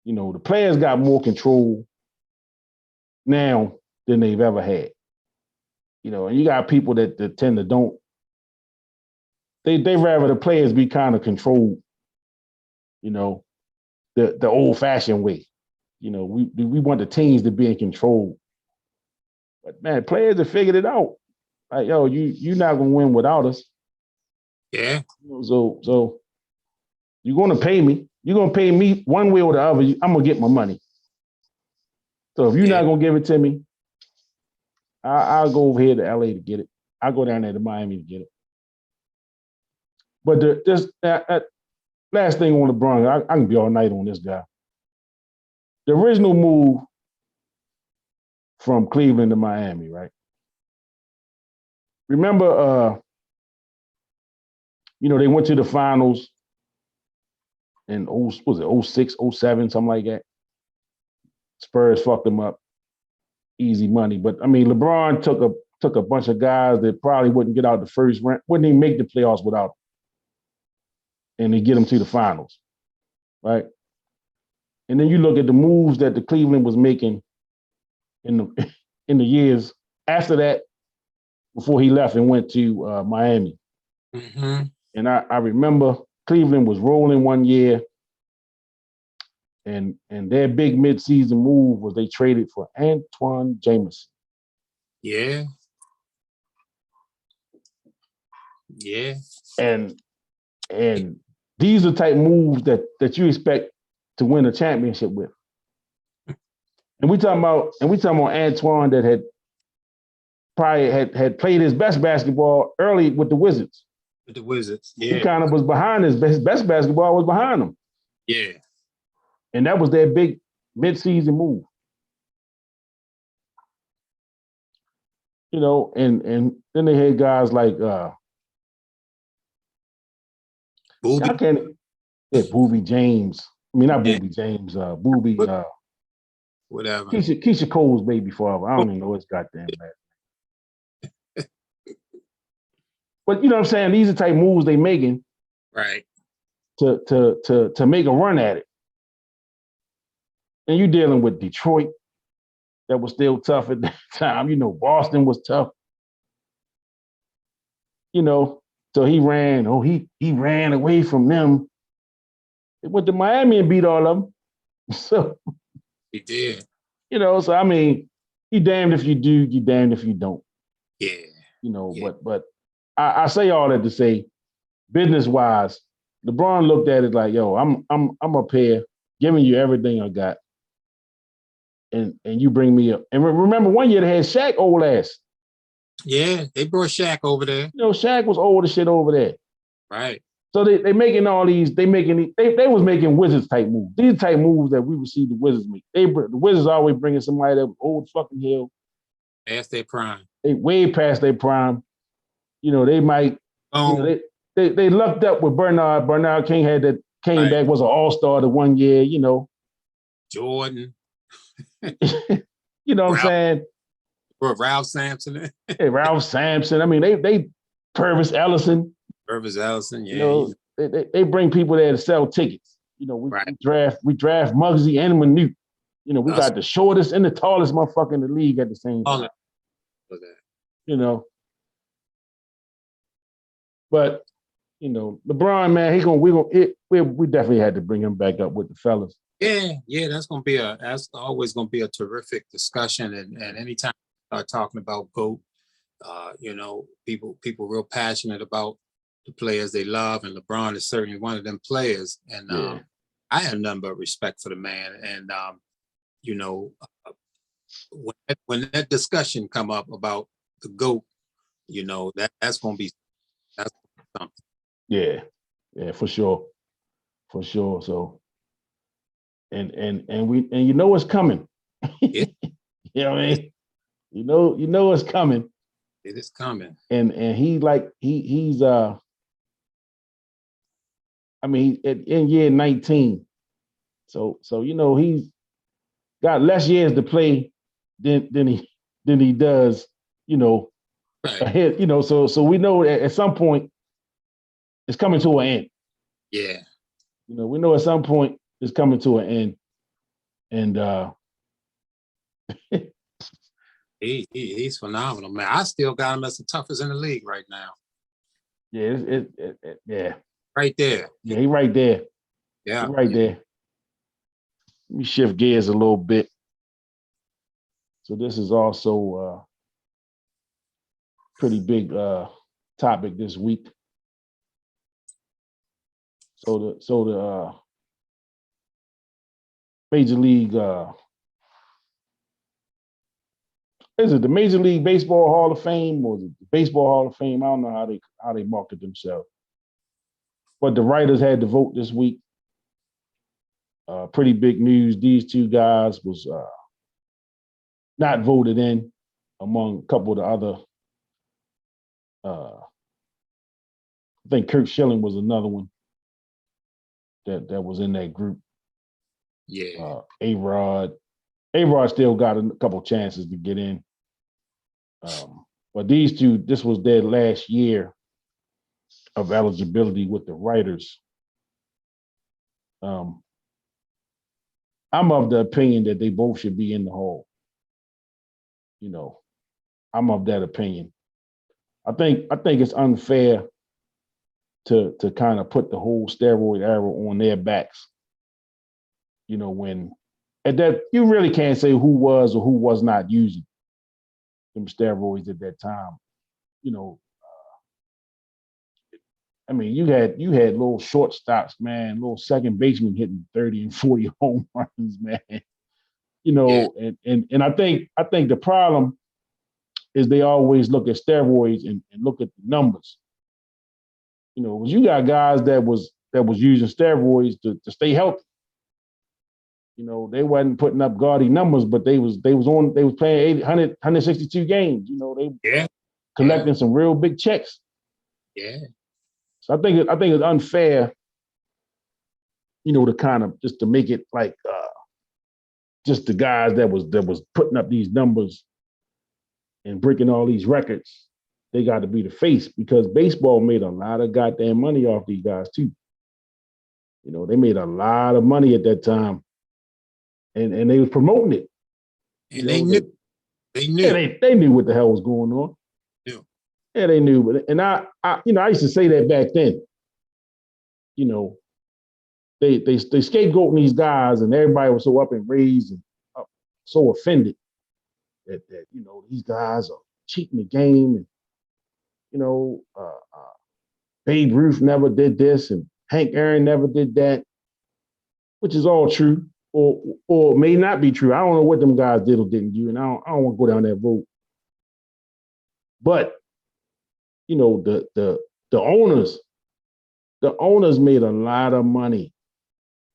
The players got more control now than they've ever had. And you got people that tend to don't. They rather the players be kind of controlled. The old-fashioned way. We want the teams to be in control. But man, players have figured it out. Like, yo, you're not gonna win without us. Yeah. So you're gonna pay me. You're gonna pay me one way or the other. I'm gonna get my money. So if you're not gonna give it to me, I'll go over here to LA to get it. I'll go down there to Miami to get it. But last thing on LeBron, I can be all night on this guy. The original move from Cleveland to Miami, right? Remember, they went to the finals in was it 06, 07, something like that. Spurs fucked them up. Easy money. But I mean, LeBron took a bunch of guys that probably wouldn't get out the first round, wouldn't even make the playoffs without them. And they get them to the finals. Right. And then you look at the moves that the Cleveland was making in the years after that, before he left and went to Miami. Mm-hmm. And I remember Cleveland was rolling one year, and their big midseason move was they traded for Antoine Jameson. Yeah. Yeah. And these are the type moves that you expect to win a championship with. And we talking about Antoine that had probably had played his best basketball early with the Wizards. With the Wizards, yeah. He kind of was behind his best basketball was behind him. Yeah. And that was their big midseason move. And then they had guys like Booby. Booby James. I mean, not Booby James, Booby whatever. Keisha Cole's baby father. I don't even know his goddamn name. But you know what I'm saying? These are the type of moves they making. Right. To make a run at it. And you're dealing with Detroit, that was still tough at that time. Boston was tough. So he ran away from them. He went to Miami and beat all of them. So he did. So I mean, you damned if you do, you damned if you don't. Yeah. Yeah. But I say all that to say, business-wise, LeBron looked at it like, yo, I'm up here giving you everything I got. And you bring me up. And remember, one year they had Shaq old ass. Yeah, they brought Shaq over there. Shaq was old as shit over there. Right. So they making all these, they was making Wizards type moves. These type moves that we would see the Wizards make. The Wizards always bringing somebody that was old fucking hill. Past their prime. They way past their prime. They might, they lucked up with Bernard. Bernard King came back, was an all-star the one year, Jordan. You know what I'm saying? Or Ralph Sampson. Hey, Ralph Sampson. I mean, they Purvis Ellison. Purvis Ellison, yeah. They bring people there to sell tickets. We draft Muggsy and Manute. We got the shortest and the tallest motherfucker in the league at the same time. But LeBron, man, we definitely had to bring him back up with the fellas. Yeah, that's always gonna be a terrific discussion. And anytime we start talking about GOAT, people real passionate about the players they love, and LeBron is certainly one of them players. And I have nothing but respect for the man. And when that discussion come up about the GOAT, that's something. Yeah, for sure. So, and it's coming. Yeah. You know what I mean? You know it's coming. It is coming. And he's in year 19. So he's got less years to play than he does, ahead, so we know at some point it's coming to an end. Yeah. We know at some point it's coming to an end. And he's phenomenal, man. I still got him as the toughest in the league right now. Yeah, yeah. Right there. Yeah, he's right there. Yeah. He's right there. Let me shift gears a little bit. So this is also pretty big topic this week. So the Major League is it the Major League Baseball Hall of Fame or the Baseball Hall of Fame? I don't know how they market themselves. But the writers had to vote this week. Pretty big news. These two guys was not voted in among a couple of the other. I think Kurt Schilling was another one that was in that group. Yeah. A-Rod still got a couple chances to get in. But these two, this was their last year of eligibility with the writers. I'm of the opinion that they both should be in the Hall. You know, I'm of that opinion. I think it's unfair to kind of put the whole steroid era on their backs. You know, when at that you really can't say who was or who was not using them steroids at that time. You know, I mean, you had little shortstops, man, little second baseman hitting 30 and 40 home runs, man. You know, and I think the problem is they always look at steroids and look at the numbers. You know, you got guys that was using steroids to stay healthy. You know, they wasn't putting up gaudy numbers, but they was playing 162 games. You know, they collecting some real big checks. Yeah. So I think it's unfair, you know, to kind of just to make it like just the guys that was putting up these numbers and breaking all these records, they got to be the face because baseball made a lot of goddamn money off these guys too. You know, they made a lot of money at that time, and they was promoting it. And they knew. Yeah, they knew what the hell was going on. Yeah, they knew. But and I used to say that back then. You know, they scapegoating these guys, and everybody was so up and raised and so offended that you know these guys are cheating the game, and you know Babe Ruth never did this, and Hank Aaron never did that, which is all true, or may not be true. I don't know what them guys did or didn't do, and I don't want to go down that road. But you know the owners made a lot of money.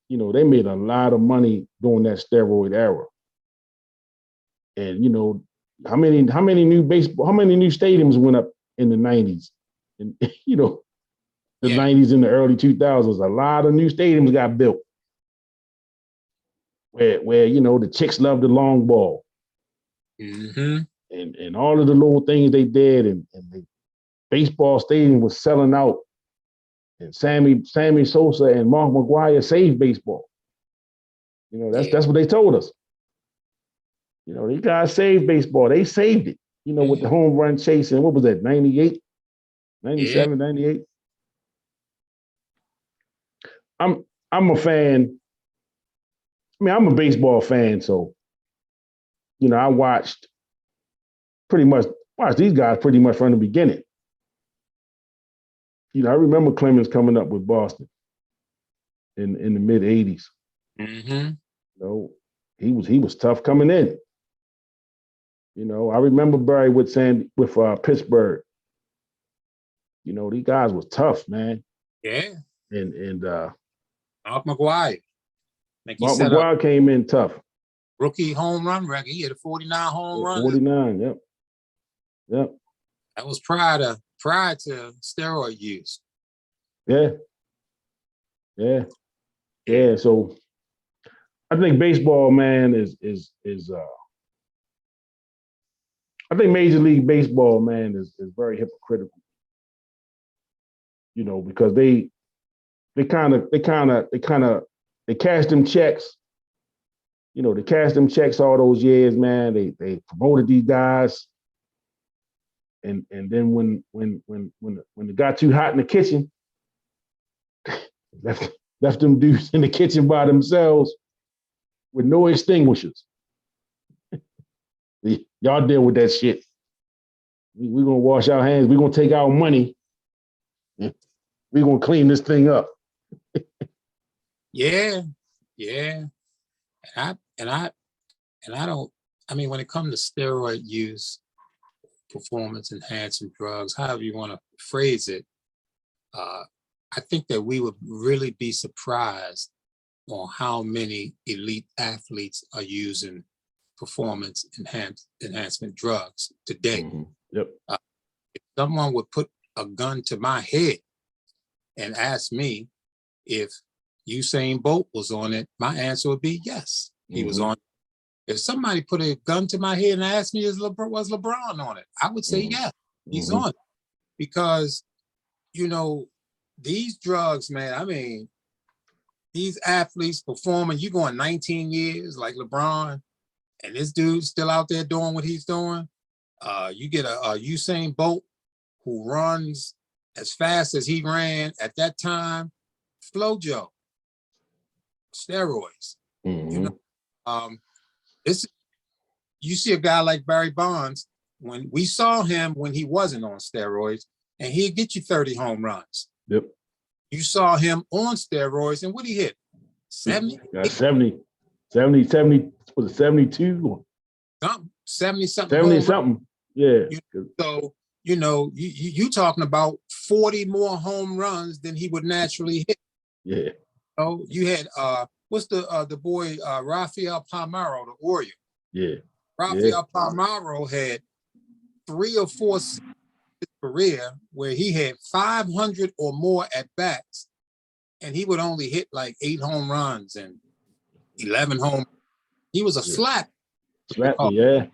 You know, they made a lot of money during that steroid era. And you know, how many new stadiums went up in the 90s? And you know, the 90s and the early 2000s, a lot of new stadiums got built. Where you know the chicks loved the long ball. Mm-hmm. And all of the little things they did, and the baseball stadium was selling out. And Sammy Sosa and Mark McGwire saved baseball. You know, that's what they told us. You know, these guys saved baseball. They saved it, you know, with the home run chasing. What was that, 98, 97, 98? I'm a fan. I mean, I'm a baseball fan, so, you know, I watched these guys pretty much from the beginning. You know, I remember Clemens coming up with Boston in the mid 80s. Mm-hmm. You know, he was tough coming in. You know, I remember Barry with Pittsburgh. You know, these guys was tough, man. Yeah. And Mark McGwire. Mark McGwire came in tough. Rookie home run record. He had a 49 home run. 49, yep. That was prior to steroid use. Yeah. So I think baseball, man, is I think Major League Baseball, man, is very hypocritical. You know, because they cashed them checks. You know, they cashed them checks all those years, man. They promoted these guys. And then when it got too hot in the kitchen, left them dudes in the kitchen by themselves with no extinguishers. Y'all deal with that shit. We're gonna wash our hands. We're gonna take our money. We're gonna clean this thing up. Yeah. And I don't I mean, when it comes to steroid use, performance enhancing drugs, however you want to phrase it, I think that we would really be surprised on how many elite athletes are using performance enhancement drugs today. Mm-hmm. Yep. If someone would put a gun to my head and ask me if Usain Bolt was on it, my answer would be yes, he was on it. If somebody put a gun to my head and asked me, was LeBron on it? I would say, yeah, he's on it. Because, you know, these drugs, man, I mean, these athletes performing, you going 19 years like LeBron, and this dude's still out there doing what he's doing. You get a Usain Bolt who runs as fast as he ran at that time, FloJo, steroids. You know, you see a guy like Barry Bonds, when we saw him when he wasn't on steroids, and he'd get you 30 home runs. Yep. You saw him on steroids, and what he hit? 70? 70, was it 72? Something, 70 something. 70 something. Yeah. So, you know, you talking about 40 more home runs than he would naturally hit. Yeah. Oh, you had what's the boy Rafael Palmeiro, the Oriole. Yeah. Rafael Palmeiro had 3 or 4 seasons in his career where he had 500 or more at bats, and he would only hit like 8 home runs and 11 home. He was a slap. Yeah.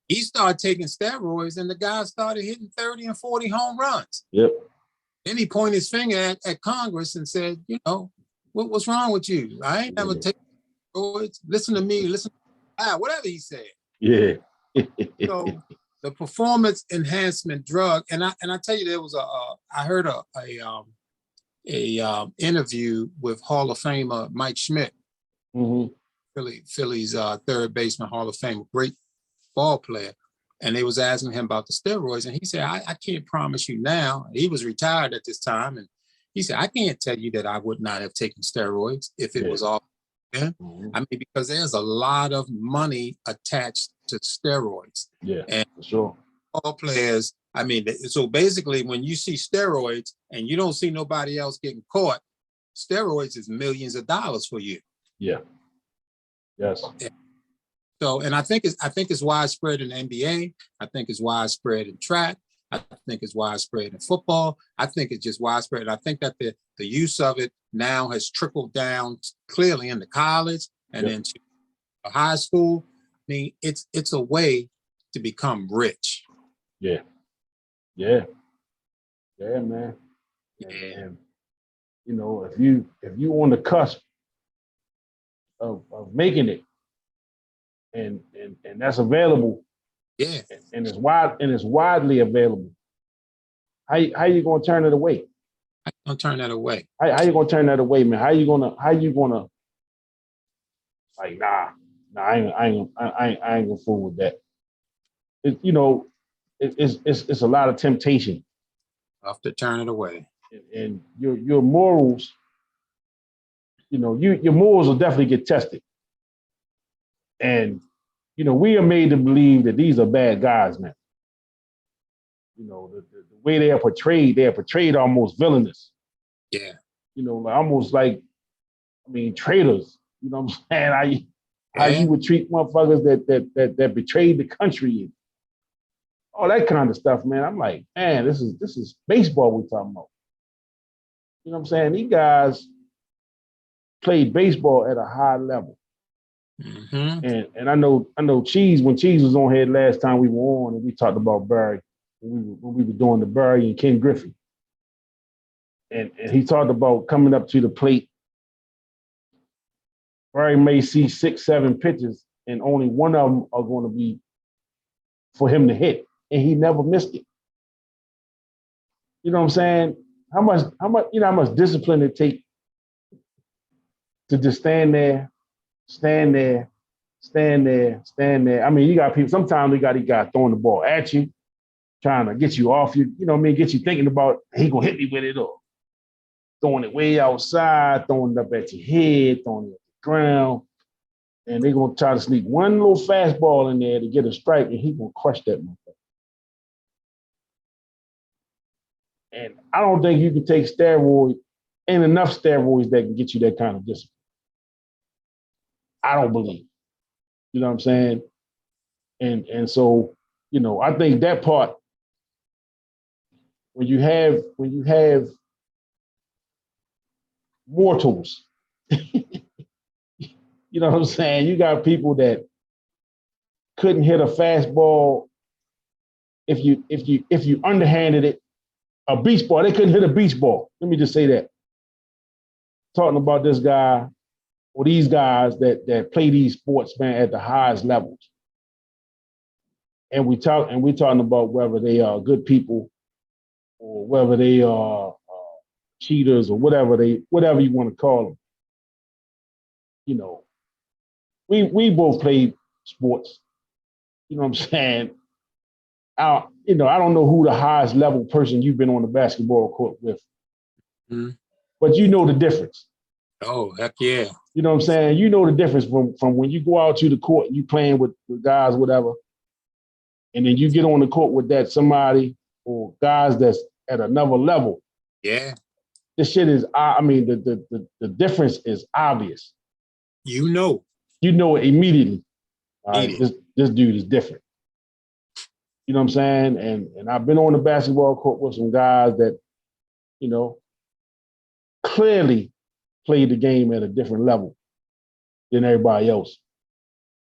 He started taking steroids, and the guy started hitting 30 and 40 home runs. Yep. Then he pointed his finger at Congress and said, you know, what's wrong with you? I ain't never taken steroids. Listen to me. Listen to whatever he said. Yeah. So the performance enhancement drug, and I tell you, there was I heard a interview with Hall of Famer Mike Schmidt, Philly's third baseman, Hall of Fame, great ball player, and they was asking him about the steroids, and he said, I can't promise you now. He was retired at this time, and he said, I can't tell you that I would not have taken steroids if it was all. I mean, because there's a lot of money attached to steroids. Yeah, and for sure. All players, I mean, so basically when you see steroids and you don't see nobody else getting caught, steroids is millions of dollars for you. Yeah. Yes. So, and I think it's widespread in the NBA. I think it's widespread in track. I think it's widespread in football. I think it's just widespread. And I think that the use of it now has trickled down clearly into college and into high school. I mean, it's a way to become rich. Yeah. Yeah. Yeah, man. And you know, if you on the cusp of making it, and that's available, and it's widely available, how you gonna turn it away? How you gonna turn that away? How you gonna turn that away, man? How you gonna like, nah, I ain't gonna fool with that. It's a lot of temptation. Have to turn it away. And your morals, your morals will definitely get tested. And, we are made to believe that these are bad guys now. The way they are portrayed almost villainous. Yeah. Almost like, traitors. You know what I'm saying? How you would treat motherfuckers that betrayed the country. All that kind of stuff, man. I'm like, man, this is baseball we're talking about. You know what I'm saying? These guys played baseball at a high level. And I know Cheese, when Cheese was on here last time we were on, and we talked about Barry, when we were doing the Barry and Ken Griffey. And he talked about coming up to the plate. Barry may see 6, 7 pitches, and only one of them are going to be for him to hit. And he never missed it. You know what I'm saying? How much discipline it takes to just stand there. I mean, you got people, sometimes you got these guys throwing the ball at you, trying to get you off you, get you thinking about, he gonna hit me with it, or throwing it way outside, throwing it up at your head, throwing it at the ground. and they're gonna try to sneak one little fastball in there to get a strike, and he's gonna crush that motherfucker. And I don't think you can take steroids, ain't enough steroids that can get you that kind of discipline. I don't believe. You know what I'm saying? And so, you know, I think that part, when you have mortals, you know what I'm saying? You got people that couldn't hit a fastball if you underhanded it. A beach ball, they couldn't hit a beach ball. Let me just say that. Talking about this guy or these guys that play these sports, man, at the highest levels. And we're talking about whether they are good people or whether they are cheaters or whatever you want to call them. You know, we both played sports. You know what I'm saying? I don't know who the highest level person you've been on the basketball court with, but you know the difference. Oh, heck yeah. You know what I'm saying? You know the difference from when you go out to the court, you playing with guys, whatever, and then you get on the court with that somebody or guys that's at another level. Yeah. This shit is, the difference is obvious. You know it immediately. All right, this dude is different. You know what I'm saying? And I've been on the basketball court with some guys that, you know, clearly played the game at a different level than everybody else.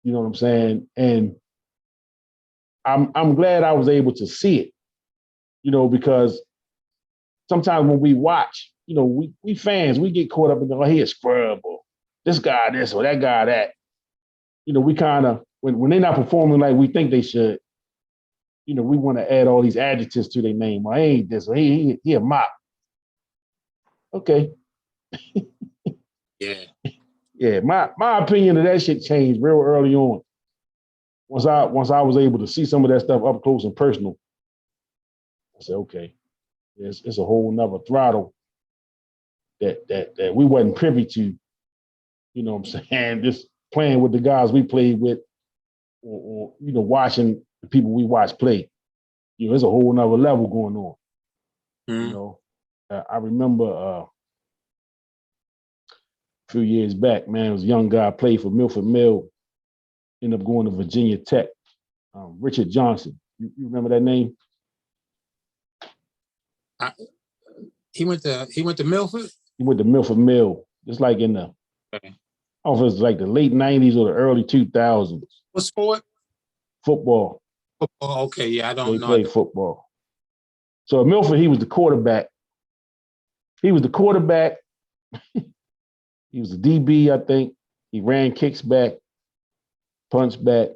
You know what I'm saying? And I'm glad I was able to see it, you know, because sometimes when we watch, you know, we fans, we get caught up in he a scrub or this guy this or that guy that. You know, we kind of, when they're not performing like we think they should, you know, we want to add all these adjectives to their name. Well, he ain't this, or he a mop. Okay. Yeah. Yeah, my opinion of that shit changed real early on. Once I was able to see some of that stuff up close and personal, I said, okay, it's a whole nother throttle that we wasn't privy to. You know what I'm saying? Just playing with the guys we played with, or you know, watching the people we watch play. You know, there's a whole nother level going on. You know, I remember a few years back, man, it was a young guy played for Milford Mill, ended up going to Virginia Tech. Richard Johnson. You remember that name? He went to Milford? He went to Milford Mill. Just like in the, I don't know if it was like the late 90s or the early 2000s. What sport? Football. Football, okay, yeah, I don't know. He played football. So at Milford, he was the quarterback. He was the DB, I think. He ran kicks back, punts back.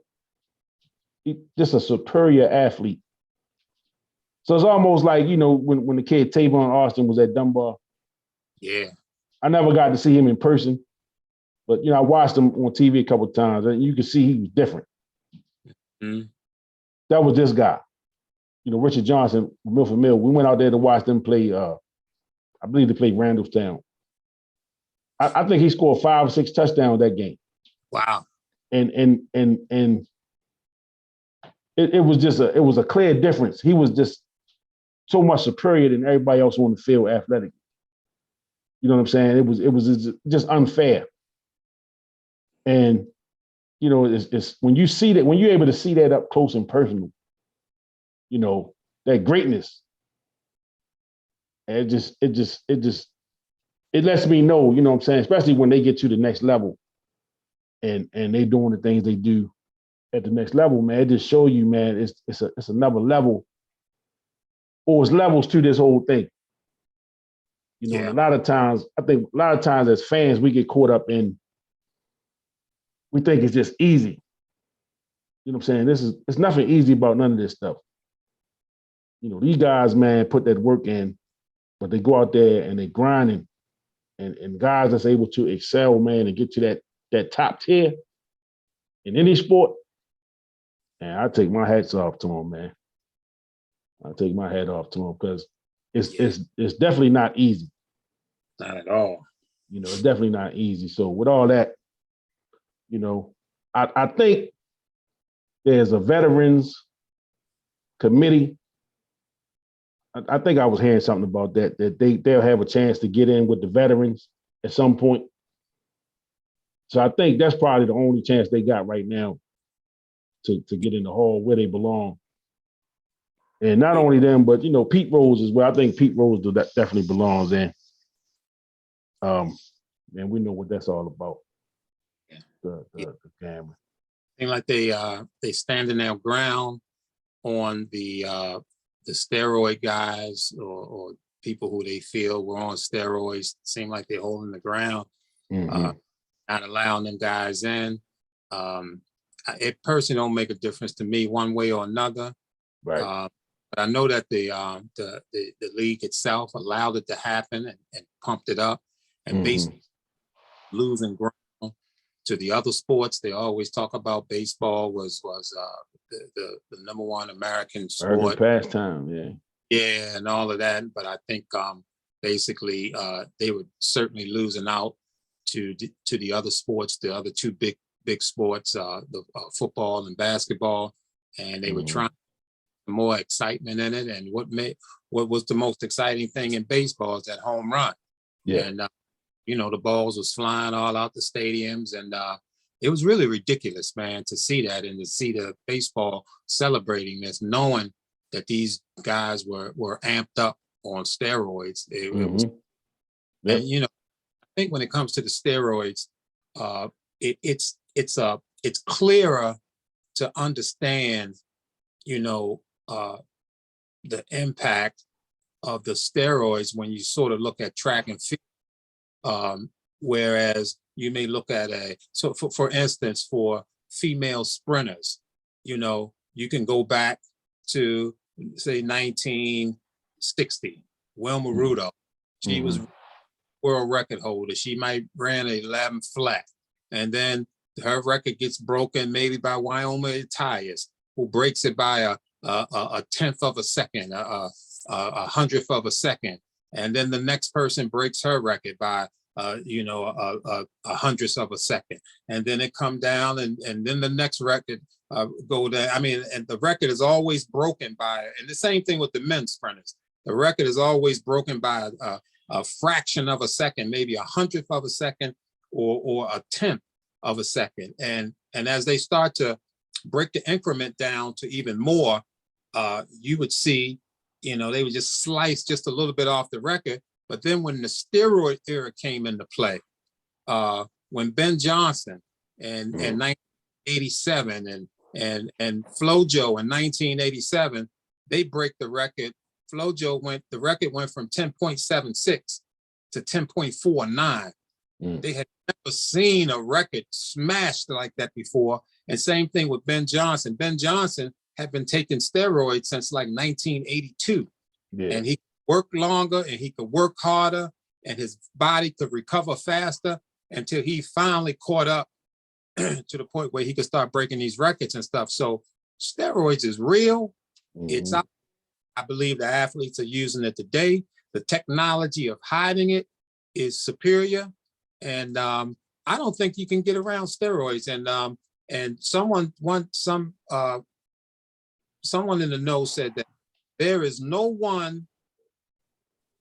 He just a superior athlete. So it's almost like, you know, when the kid Tavon Austin was at Dunbar. Yeah. I never got to see him in person, but, you know, I watched him on TV a couple of times, and you could see he was different. That was this guy. You know, Richard Johnson, Milford Mill. We went out there to watch them play, I believe they played Randallstown. I think he scored 5 or 6 touchdowns that game. Wow. And it was a clear difference. He was just so much superior than everybody else on the field athletically. You know what I'm saying? It was just unfair. And, you know, it's when you see that, when you're able to see that up close and personal, you know, that greatness, it lets me know, you know what I'm saying, especially when they get to the next level and they doing the things they do at the next level, man. It just show you, man, it's another level, or it's levels to this whole thing. You know, and I think a lot of times as fans, we get caught up in, we think it's just easy. You know what I'm saying? It's nothing easy about none of this stuff. You know, these guys, man, put that work in, but they go out there and they grinding, and guys that's able to excel, man, and get to that top tier in any sport, and I take my hats off to them, man. I take my hat off to them because it's definitely not easy. Not at all. You know, it's definitely not easy. So with all that, You know, I think there's a veterans committee. I think I was hearing something about that they'll have a chance to get in with the veterans at some point. So I think that's probably the only chance they got right now to get in the hall where they belong. And not only them, but you know, Pete Rose as well. I think Pete Rose definitely belongs in. And we know what that's all about. The gambling. Seem like they standing their ground on the steroid guys or people who they feel were on steroids. Seem like they're holding the ground, not allowing them guys in. It personally don't make a difference to me one way or another. Right. But I know that the league itself allowed it to happen and pumped it up, and basically losing ground to the other sports. They always talk about baseball was the number one American sport, pastime, yeah, and all of that. But I think basically they were certainly losing out to the other sports, the other two big sports, the football and basketball, and they were trying more excitement in it. And what was the most exciting thing in baseball is that home run. Yeah. And you know, the balls was flying all out the stadiums, and it was really ridiculous, man, to see that and to see the baseball celebrating this, knowing that these guys were amped up on steroids. It was, and you know, I think when it comes to the steroids, it's clearer to understand, you know, the impact of the steroids when you sort of look at track and field. Whereas you may look at so for instance, for female sprinters, you know, you can go back to say 1960, Wilma Rudolph. She was world record holder. She might ran 11 flat, and then her record gets broken maybe by Wyoming Tyus, who breaks it by a tenth of a second, a hundredth of a second, and then the next person breaks her record by you know, a hundredth of a second, and then it come down, and then the next record go down. I mean, and the record is always broken by, and the same thing with the men's sprinters. The record is always broken by a fraction of a second, maybe a hundredth of a second, or a tenth of a second. And as they start to break the increment down to even more, you would see, you know, they would just slice just a little bit off the record. But then when the steroid era came into play, when Ben Johnson in 1987 and FloJo in 1987, they break the record. The record went from 10.76 to 10.49. They had never seen a record smashed like that before. And same thing with Ben Johnson. Ben Johnson had been taking steroids since like 1982. Yeah. And he worked longer and he could work harder and his body could recover faster until he finally caught up to the point where he could start breaking these records and stuff. So steroids is real. It's out. I believe the athletes are using it today. The technology of hiding it is superior. And I don't think you can get around steroids. And someone in the know said that there is no one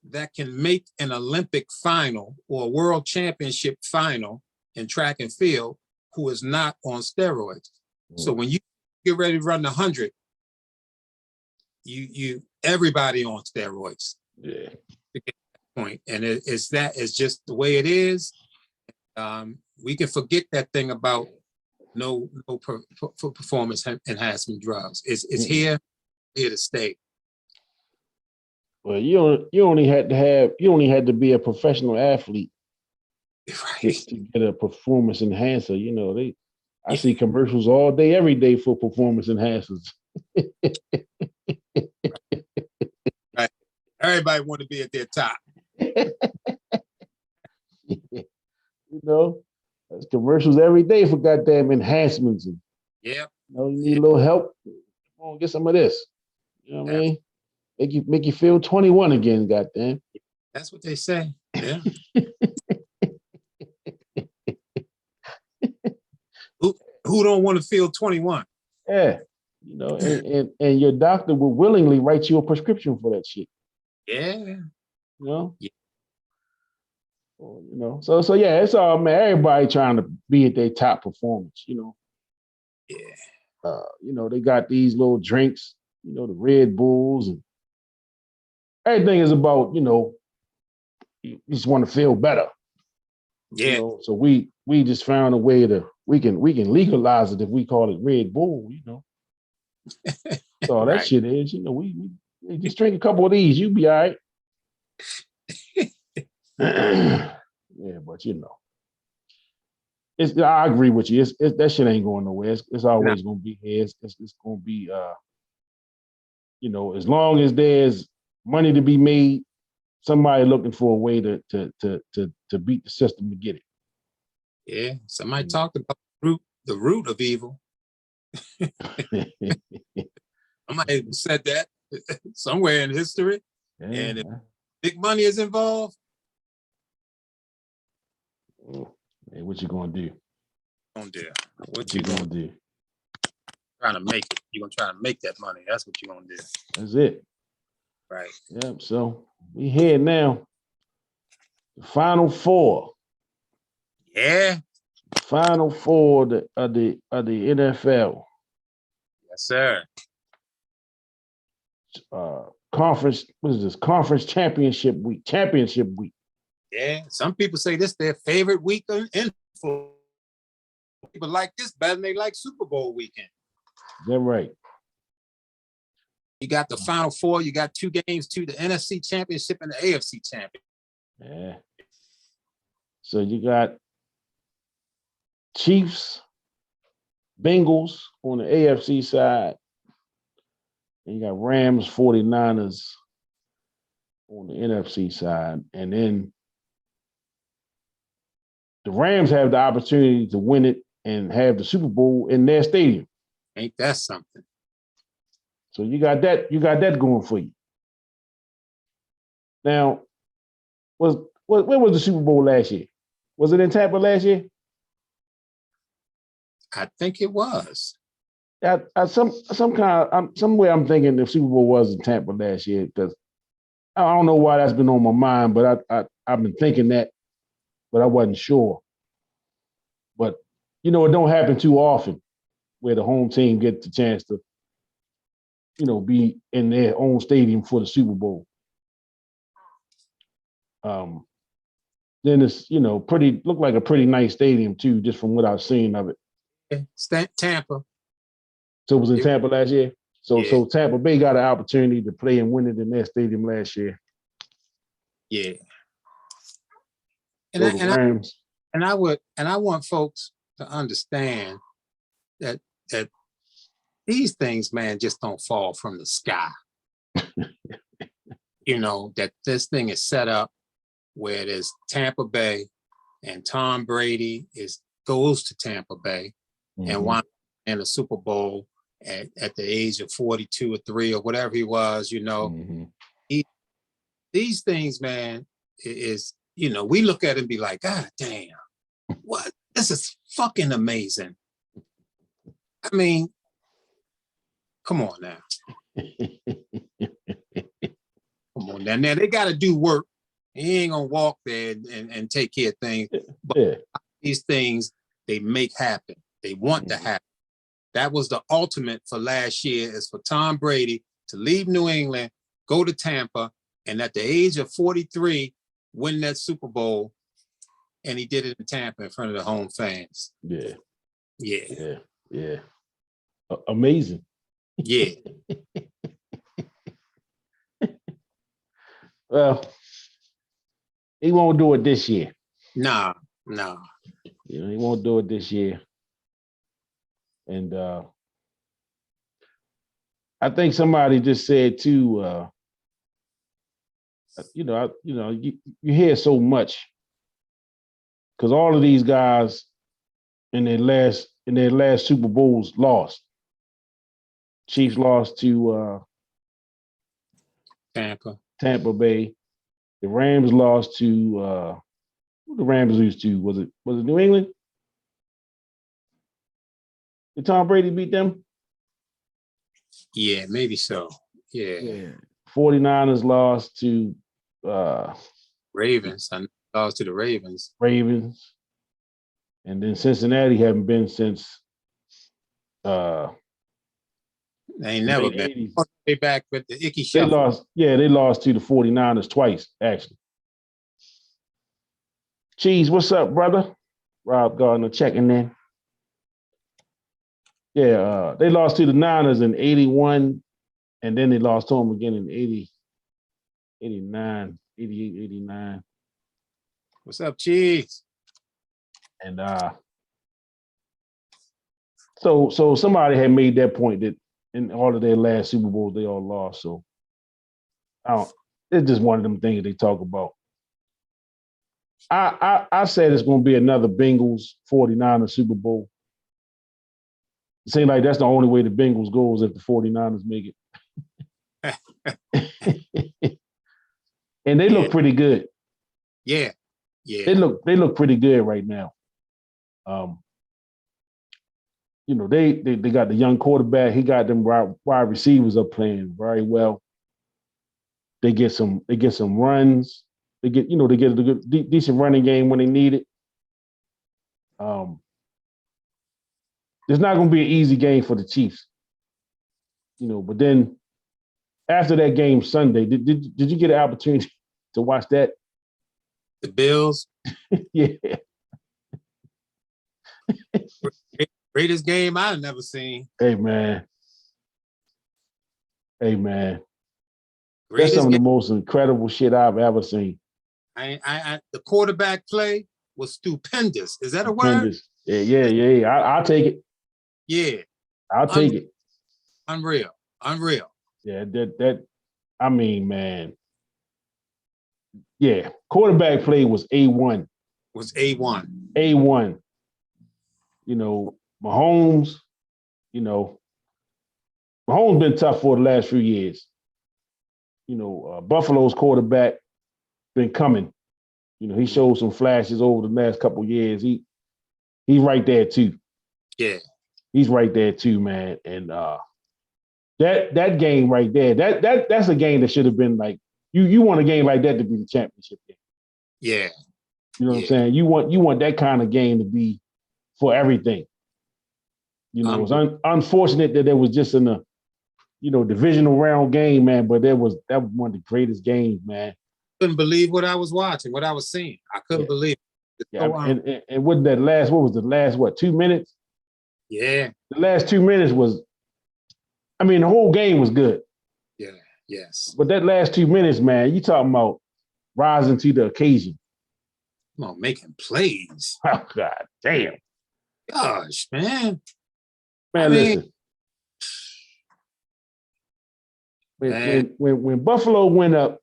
that can make an Olympic final or a world championship final in track and field who is not on steroids. So when you get ready to run the 100, you everybody on steroids. Yeah. To get that point. And it's just the way it is. We can forget that thing about no performance enhancement drugs. It's here to stay. Well, you only had to be a professional athlete, right, to get a performance enhancer. You know, I see commercials all day, every day for performance enhancers. Right. Everybody want to be at their top. You know, there's commercials every day for goddamn enhancements. And, yeah. You know, you need a little help. Come on, get some of this. You know what I mean? Make you feel 21 again, goddamn. That's what they say. Yeah. Who don't want to feel 21? Yeah. You know, and your doctor will willingly write you a prescription for that shit. Yeah. You know? Yeah. You know, so yeah, it's all man, everybody trying to be at their top performance, you know. Yeah. You know, they got these little drinks, you know, the Red Bulls and everything is about, you know, you just want to feel better. Yeah. You know, so we just found a way to we can legalize it if we call it Red Bull, you know. So all that Right. shit is, you know, we just drink a couple of these, you be all right. Yeah, but you know. I agree with you. It's that shit ain't going nowhere. It's always gonna be here. It's gonna be you know, as long as there's money to be made, somebody looking for a way to beat the system to get it. Yeah. Somebody talked about the root of evil. Somebody said that somewhere in history. Yeah. And if big money is involved. Hey, what you gonna do? What you gonna do? Trying to make it. You're gonna try to make that money. That's what you're gonna do. That's it. Right. Yep. So we here now. The Final Four. Yeah. Final Four of the NFL. Yes, sir. Conference. What is this? Conference Championship Week. Championship Week. Yeah. Some people say this their favorite week in football. People like this better than they like Super Bowl weekend. Is that right? You got the Final Four. You got 2 games to the NFC Championship and the AFC Championship. Yeah. So you got Chiefs, Bengals on the AFC side. And you got Rams, 49ers on the NFC side. And then the Rams have the opportunity to win it and have the Super Bowl in their stadium. Ain't that something? So you got that going for you. Now, where was the Super Bowl last year? Was it in Tampa last year? I think it was. Somewhere I'm thinking the Super Bowl was in Tampa last year because I don't know why that's been on my mind, but I've been thinking that, but I wasn't sure. But you know, it don't happen too often where the home team gets the chance to, you know, be in their own stadium for the Super Bowl. Then it's, you know, looked like a pretty nice stadium too, just from what I've seen of it. Yeah, Tampa. So it was in Tampa last year. So Yeah. Tampa Bay got an opportunity to play and win it in their stadium last year. Yeah. So the Rams. I want folks to understand that these things, man, just don't fall from the sky. You know, that this thing is set up where there's Tampa Bay and Tom Brady goes to Tampa Bay and won in the Super Bowl at the age of 42 or 3 or whatever he was, you know. These things, man, is, you know, we look at it and be like, God damn, what? This is fucking amazing. I mean, come on now. Come on now. Now they got to do work. He ain't gonna walk there and take care of things. But these things they make happen. They want to happen. That was the ultimate for last year, is for Tom Brady to leave New England, go to Tampa, and at the age of 43, win that Super Bowl. And he did it in Tampa in front of the home fans. Yeah. Yeah. Amazing. Yeah. Well, he won't do it this year. Nah. You know, he won't do it this year. And I think somebody just said too, you hear so much because all of these guys in their last Super Bowls lost. Chiefs lost to Tampa Bay. The Rams lost to who the Rams lose to? Was it New England? Did Tom Brady beat them? Yeah, maybe so. Yeah. 49ers lost to Ravens. I lost to the Ravens. Ravens. And then Cincinnati haven't been since They ain't never been. 80s. They back with the icky They shuffle. lost to the 49ers twice, actually. Cheese, what's up, brother? Rob Gardner checking in. Yeah, they lost to the Niners in 81, and then they lost to them again in 80, 89, 88, 89. What's up, Cheese? And so somebody had made that point that in all of their last Super Bowls, they all lost. So it's just one of them things they talk about. I said it's going to be another Bengals 49ers Super Bowl. It seems like that's the only way the Bengals goes if the 49ers make it. And they look pretty good. Yeah. They look pretty good right now. They got the young quarterback. He got them wide receivers up playing very well. They get some runs. They get a good, decent running game when they need it. It's not going to be an easy game for the Chiefs, But then after that game Sunday, did you get an opportunity to watch that? The Bills. Yeah. Greatest game I've never seen. Hey man. That's Greatest some of the game. most incredible shit I've ever seen. The quarterback play was stupendous. Is that a word? Yeah. I'll take it. Yeah. I'll take it. Unreal. Yeah, that I mean, man. Yeah, quarterback play was A1. Was A1. A1. Mahomes, Mahomes been tough for the last few years. Buffalo's quarterback been coming. He showed some flashes over the last couple of years. He's right there too. Yeah. He's right there too, man. And that game right there, that's a game that should have been like you want a game like that to be the championship game. Yeah. You know what I'm saying? You want that kind of game to be for everything. It's unfortunate that there was just in a divisional round game, man. But that was one of the greatest games, man. Couldn't believe what I was watching, what I was seeing. I couldn't believe it. And what was the last 2 minutes? Yeah. The last 2 minutes was, the whole game was good. Yeah. Yes. But that last 2 minutes, man, you talking about rising to the occasion. Come on, making plays. Oh, God damn. Gosh, man. Listen. When Buffalo went up,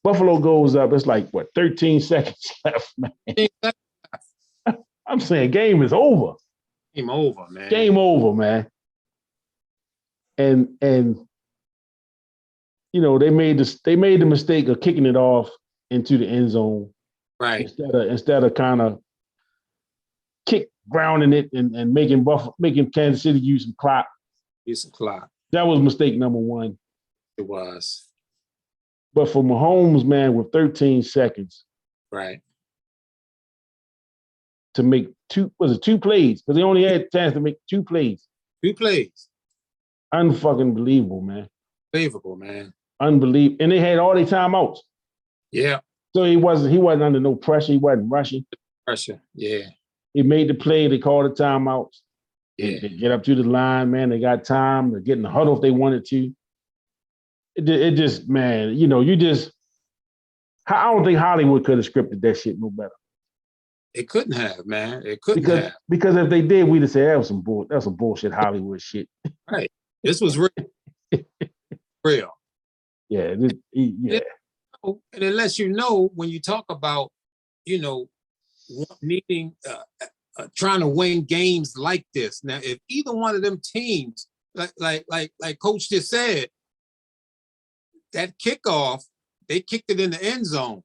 Buffalo goes up, it's like, 13 seconds left, man. I'm saying game is over. Game over, man. Game over, man. And they made the mistake of kicking it off into the end zone. Right. Instead of kind of grounding it and making Kansas City use some clock. That was mistake number one. It was. But for Mahomes, man, with 13 seconds. Right. To make two plays? Because they only had a chance to make 2 plays. 2 plays. Unfucking believable, man. Unbelievable, man. Unbelievable. And they had all their timeouts. Yeah. So he wasn't under no pressure. He wasn't rushing. Yeah. He made the play. They called the timeouts. Yeah. They get up to the line, man. They got time. They're getting the huddle if they wanted to. It just, man, I don't think Hollywood could have scripted that shit no better. It couldn't have, man. It couldn't have. Because if they did, we'd have said that was some bullshit Hollywood shit. Right. This was real. Real. Yeah. Yeah. And it lets you know when you talk about, needing, trying to win games like this. Now, if either one of them teams, like Coach just said, that kickoff, they kicked it in the end zone.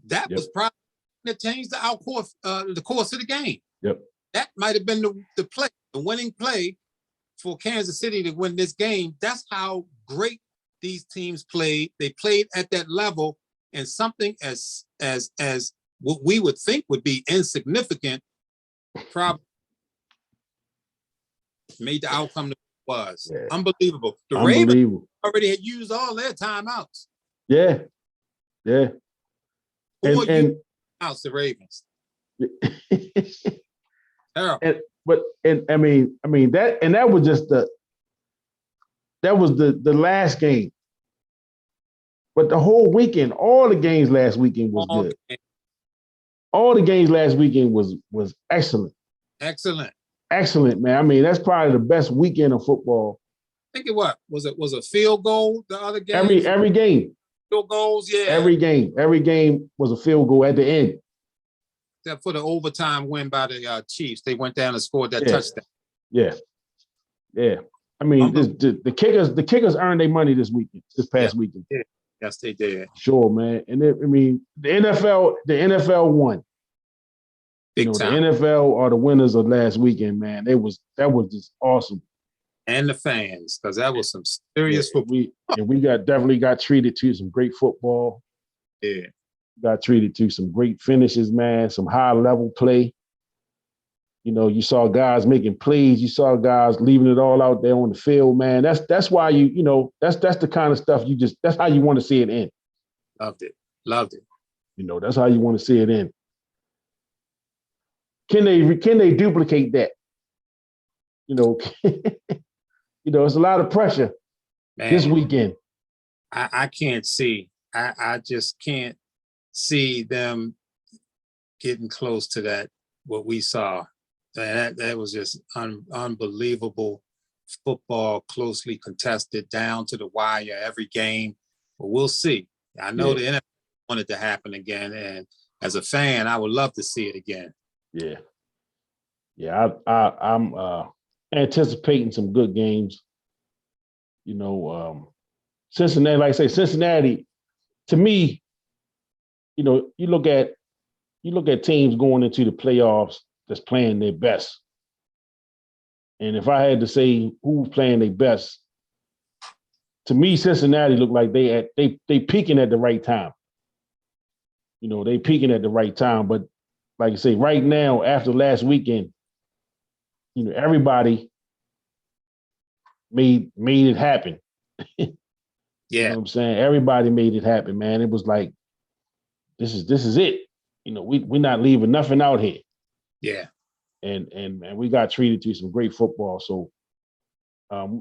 That was probably that changed the course of the game. Yep. that might have been the play, the winning play for Kansas City to win this game. That's how great these teams played. They played at that level, and something as what we would think would be insignificant probably made the outcome that it was. Yeah. Unbelievable. The Unbelievable. Ravens already had used all their timeouts. Yeah. Yeah. And the Ravens. And I mean that was just the last game. But the whole weekend, all the games last weekend was good. All the games last weekend was excellent. Excellent, man. I mean, that's probably the best weekend of football. I think it was a field goal the other game. Every game. Field goals, yeah. Every game was a field goal at the end. Except for the overtime win by the Chiefs. They went down and scored that touchdown. Yeah. I mean, the kickers earned their money this past weekend. Yeah. Yes, they did. Sure, man. And the NFL won. Big time. The NFL are the winners of last weekend, man. That was just awesome. And the fans, because that was some serious football. We definitely got treated to some great football. Yeah. Got treated to some great finishes, man, some high level play. You saw guys making plays. You saw guys leaving it all out there on the field, man. That's why that's the kind of stuff that's how you want to see it end. Loved it. That's how you want to see it end. Can they duplicate that? It's a lot of pressure this weekend. I can't see. I just can't see them getting close to that, what we saw. That was just unbelievable football, closely contested, down to the wire every game. But we'll see. I know the NFL wanted it to happen again, and as a fan, I would love to see it again. Yeah. I'm anticipating some good games. Cincinnati, like I say, Cincinnati, to me, you look at teams going into the playoffs that's playing their best. And if I had to say who's playing their best, to me, Cincinnati look like they peaking at the right time. They peaking at the right time. But like I say, right now, after last weekend, everybody made it happen. Yeah. You know what I'm saying? Everybody made it happen, man. It was like, this is it. We're not leaving nothing out here. Yeah. And we got treated to some great football. So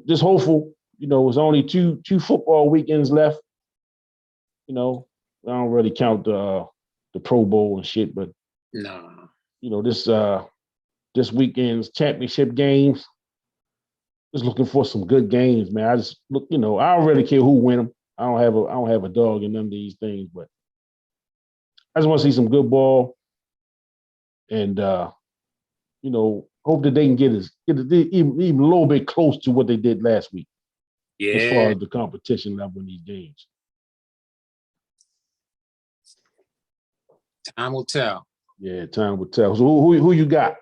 just hopeful, it was only two football weekends left. I don't really count the Pro Bowl and shit, but no. This weekend's championship games. Just looking for some good games, man. I just look, I don't really care who win them. I don't have a dog in none of these things, but I just want to see some good ball, and hope that they can get even a little bit close to what they did last week. Yeah. As far as the competition level in these games. Time will tell. Yeah, time will tell. So who you got?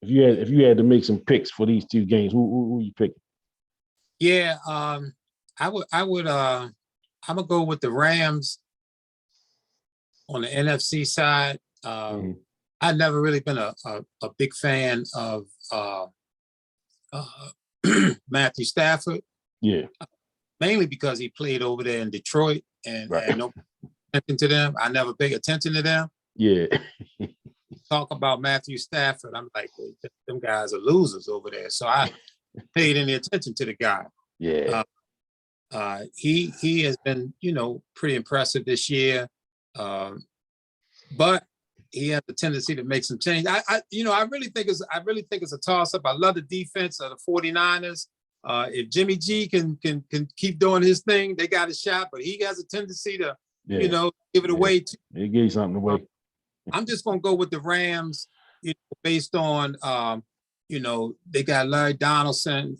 If you had to make some picks for these two games, who you picking? Yeah, I'm gonna go with the Rams on the NFC side. I've never really been a big fan of Matthew Stafford. Yeah. Mainly because he played over there in Detroit and no attention to them. I never pay attention to them. Yeah. Talk about Matthew Stafford. I'm like, well, them guys are losers over there. So I paid any attention to the guy. Yeah. He has been, pretty impressive this year. But he has a tendency to make some change. I really think it's a toss-up. I love the defense of the 49ers. If Jimmy G can keep doing his thing, they got a shot, but he has a tendency to, give it away. He gave you something away. I'm just going to go with the Rams, based on, they got Larry Donaldson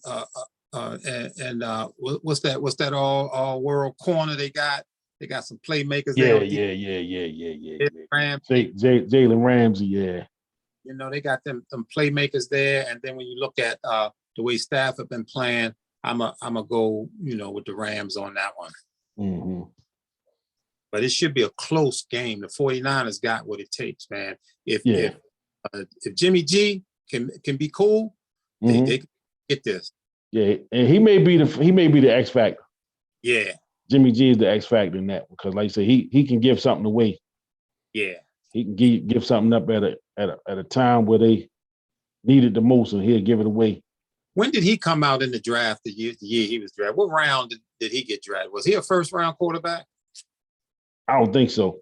and what's that all world corner they got? They got some playmakers. Yeah. Jalen Ramsey. Jalen Ramsey, yeah. You know, they got them playmakers there. And then when you look at the way Stafford been playing, I'm a go, you know, with the Rams on that one. Mm-hmm. But it should be a close game. The 49ers got what it takes, man. If Jimmy G can be cool, they can get this. Yeah, and he may be the X factor. Yeah. Jimmy G is the X factor in that because, like I said, he can give something away. Yeah. He can give something up at a time where they need it the most, and he'll give it away. When did he come out in the draft? The year he was drafted. What round did he get drafted? Was he a first round quarterback? I don't think so.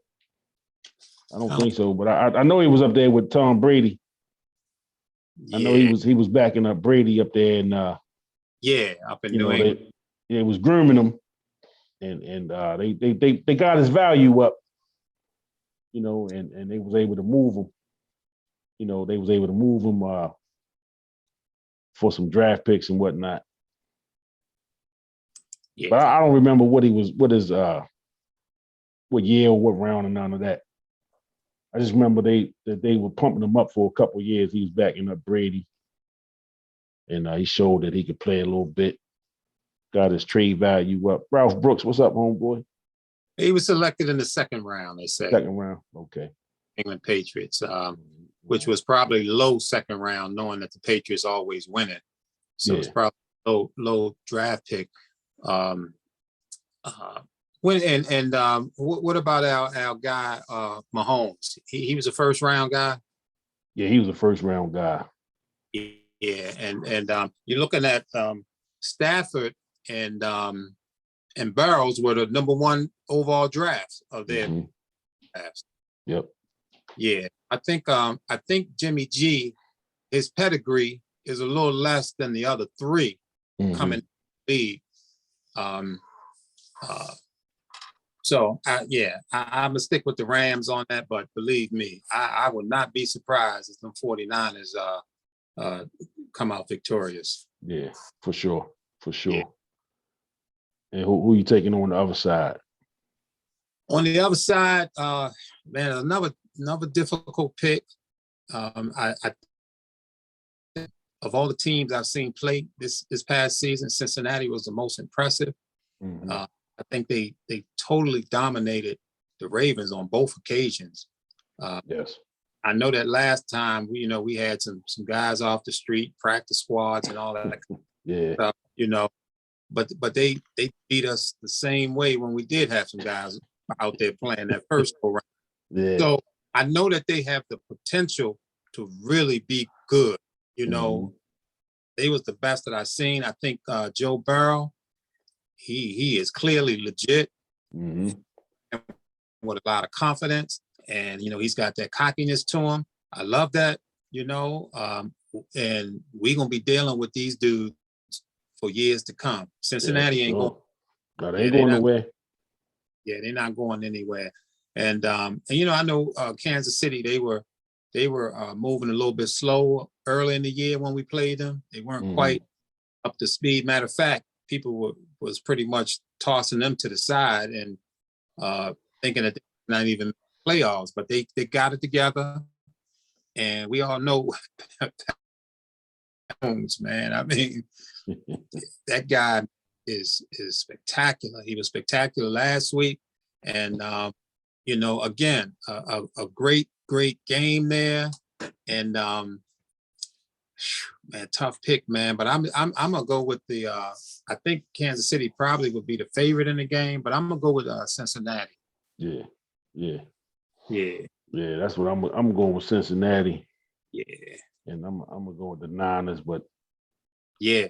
I don't think so, but I know he was up there with Tom Brady. Yeah. I know he was backing up Brady up there, and up in New England. It was grooming him, and they got his value up, you know, and they was able to move him. You know, they was able to move him for some draft picks and whatnot. Yeah. But I don't remember what year or what round and none of that. I just remember they were pumping him up for a couple of years. He was backing up Brady, and he showed that he could play a little bit. Got his trade value up. Ralph Brooks, what's up, homeboy? He was selected in the second round. They say second round. Okay. England Patriots, which was probably low second round, knowing that the Patriots always win it. So it's probably low draft pick. What about our guy Mahomes? He was a first round guy. Yeah, he was a first round guy. Yeah, and you're looking at Stafford and Burrows were the number one overall drafts of their drafts. Yep. Yeah, I think Jimmy G, his pedigree is a little less than the other three coming to the league. So I'm gonna stick with the Rams on that, but believe me, I would not be surprised if them 49ers come out victorious. Yeah, for sure. Yeah. And who you taking on the other side? On the other side, man, another difficult pick. I of all the teams I've seen play this past season, Cincinnati was the most impressive. I think they totally dominated the Ravens on both occasions. Yes. I know that last time we had some guys off the street, practice squads and all that stuff, but they beat us the same way when we did have some guys out there playing that first go round. Yeah. So I know that they have the potential to really be good. They was the best that I've seen. I think Joe Burrow, he is clearly legit with a lot of confidence, and he's got that cockiness to him. I love that, and we're gonna be dealing with these dudes for years to come. Cincinnati ain't going. No, they ain't going nowhere. Yeah, they're not going anywhere. And I know Kansas City, they were moving a little bit slow early in the year when we played them. They weren't quite up to speed. Matter of fact, people was pretty much tossing them to the side and thinking that they're not even playoffs, but they got it together. And we all know man. I mean, that guy is spectacular. He was spectacular last week. And again, a great game there. And man, tough pick, man. But I'm gonna go with the I think Kansas City probably would be the favorite in the game, but I'm gonna go with Cincinnati. Yeah. Yeah, that's what I'm going with Cincinnati. Yeah. And I'm gonna go with the Niners, but yeah.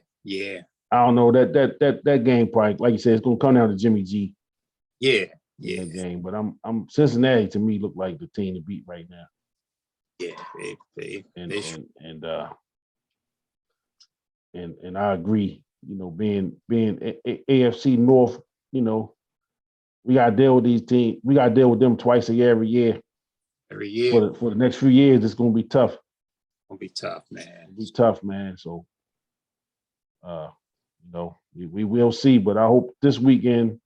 I don't know that game probably, like you said, it's gonna come down to Jimmy G. Yeah. That game, but I'm Cincinnati to me look like the team to beat right now. Yeah, and I agree. Being AFC North, we gotta deal with these teams. We gotta deal with them twice a year, every year. For the next few years, it's gonna be tough. Gonna be tough, man. It'll be tough, man. So, we will see. But I hope this weekend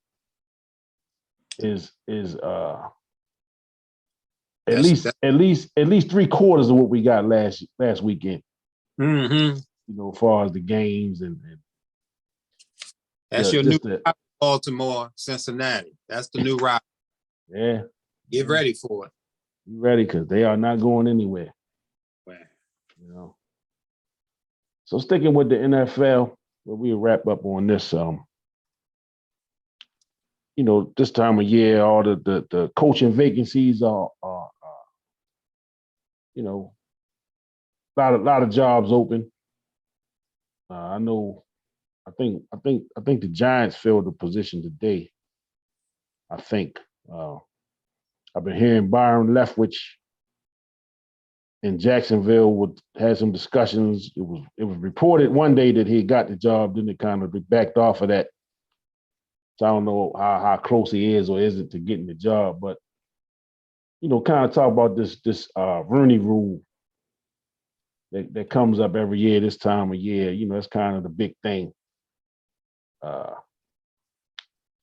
is at least 3/4 of what we got last weekend. Mm-hmm. You know, as far as the games and that's your new Baltimore, Cincinnati. That's the new route. Yeah. Get ready for it. Be ready, because they are not going anywhere. Wow. You know. So sticking with the NFL, we'll wrap up on this. You know, this time of year, all the coaching vacancies are you know, a lot of jobs open. I know. I think the Giants filled the position today. I think. I've been hearing Byron Leftwich in Jacksonville had some discussions. It was reported one day that he got the job, then it kind of backed off of that. So I don't know how close he is or isn't to getting the job, but you know, kind of talk about this Rooney Rule that comes up every year this time of year. You know, that's kind of the big thing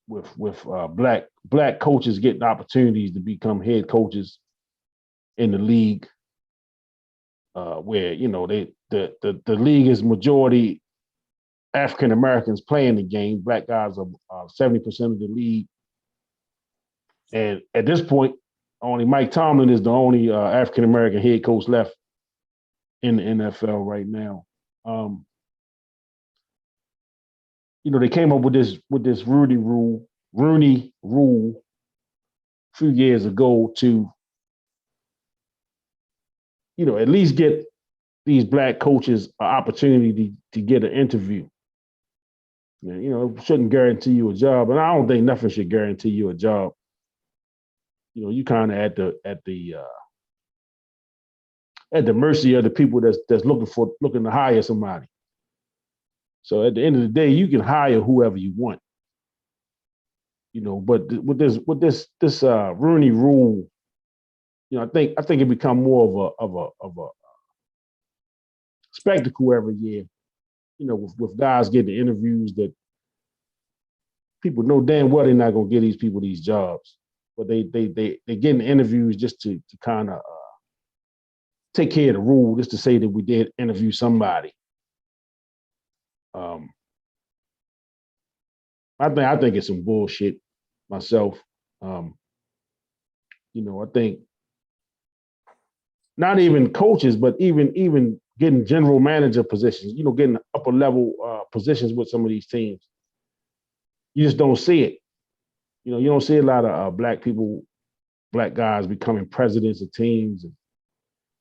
with black coaches getting opportunities to become head coaches in the league, where you know the league is majority African Americans playing the game. Black guys are 70% of the league, and at this point, only Mike Tomlin is the only African American head coach left in the NFL right now. You know, they came up with this Rooney Rule a few years ago to, you know, at least get these black coaches an opportunity to get an interview. You know, it shouldn't guarantee you a job, and I don't think nothing should guarantee you a job. You know, you kind of at the mercy of the people that's looking to hire somebody. So at the end of the day, you can hire whoever you want. You know, but with this Rooney Rule, you know, I think it become more of a spectacle every year. You know, with guys getting interviews that people know damn well they're not gonna give these people these jobs, but they getting interviews just to kind of take care of the rule, just to say that we did interview somebody. I think it's some bullshit myself. You know, I think not even coaches, but even getting general manager positions, you know, getting upper level positions with some of these teams. You just don't see it. You know, you don't see a lot of black guys becoming presidents of teams and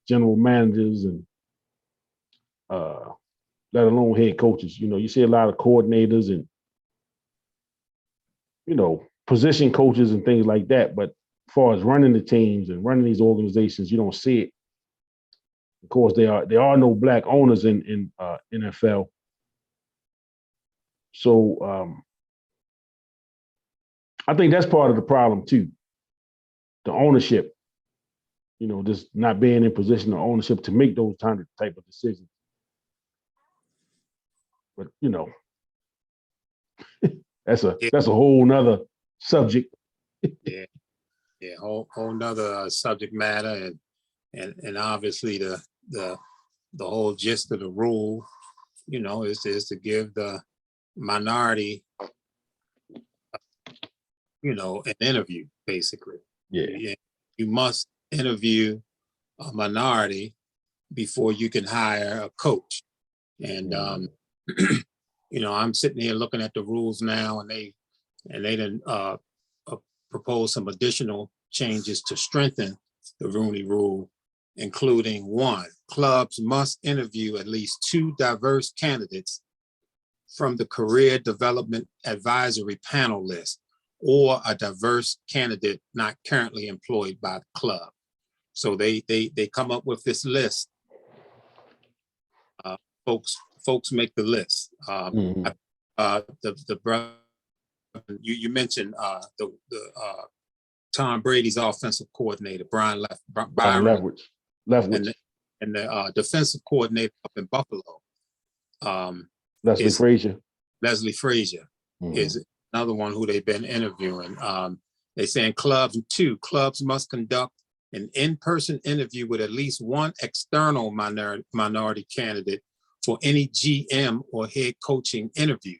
general managers and let alone head coaches. You know, you see a lot of coordinators and, you know, position coaches and things like that. But as far as running the teams and running these organizations, you don't see it. Of course, there are no black owners in NFL. So I think that's part of the problem too. The ownership, you know, just not being in position of ownership to make those type of decisions. But you know, that's a whole nother subject. Yeah, whole nother subject matter, and obviously the whole gist of the rule, you know, is to give the minority, you know, an interview basically. Yeah. You must interview a minority before you can hire a coach. And you know, I'm sitting here looking at the rules now, and they didn't propose some additional changes to strengthen the Rooney Rule, including 1, clubs must interview at least 2 diverse candidates from the career development advisory panel list, or a diverse candidate not currently employed by the club. So they come up with this list. Folks make the list. The brother you mentioned, the Tom Brady's offensive coordinator, Byron Leftwich. And the defensive coordinator up in Buffalo, Leslie Frazier is another one who they've been interviewing. They're saying clubs must conduct an in-person interview with at least one external minority candidate for any GM or head coaching interview.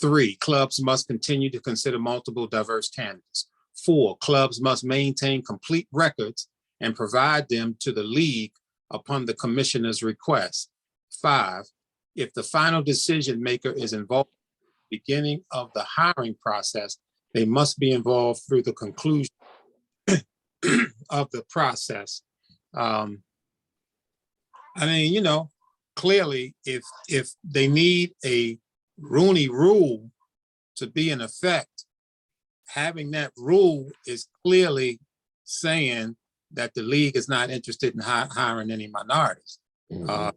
3, clubs must continue to consider multiple diverse candidates. 4, clubs must maintain complete records and provide them to the league upon the commissioner's request. 5, if the final decision maker is involved at the beginning of the hiring process, they must be involved through the conclusion of the process. I mean, you know, clearly, if they need a Rooney Rule to be in effect, having that rule is clearly saying that the league is not interested in hiring any minorities. Mhm.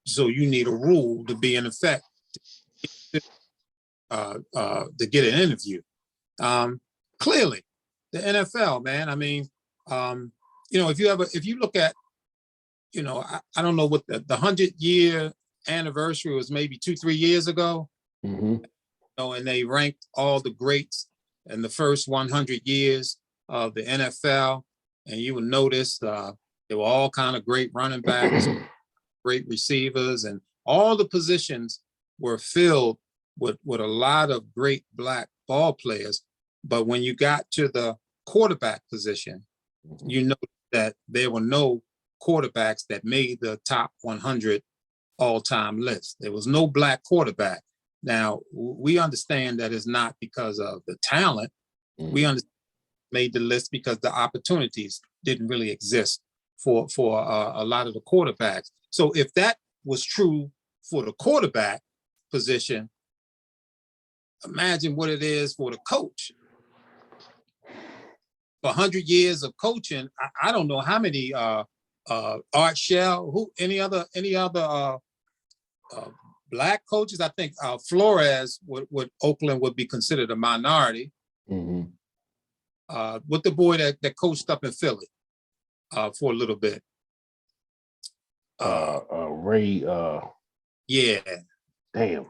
So you need a rule to be in effect to get an interview. Clearly, the NFL, man. I mean, you know, if you look at, you know, I don't know what the 100-year anniversary was, maybe 2-3 years ago. Mhm. You know, and they ranked all the greats in the first 100 years of the NFL, and you will notice they were all kind of great running backs, great receivers, and all the positions were filled with a lot of great black ball players. But when you got to the quarterback position, you know that there were no quarterbacks that made the top 100 all-time list. There was no black quarterback. Now, we understand that it's not because of the talent. We made the list because the opportunities didn't really exist for a lot of the quarterbacks. So if that was true for the quarterback position, imagine what it is for the coach. For 100 years of coaching, I don't know how many Art Shell, any other black coaches. I think Flores would Oakland would be considered a minority. Mhm. With the boy that coached up in Philly for a little bit. Ray. Yeah, Damn.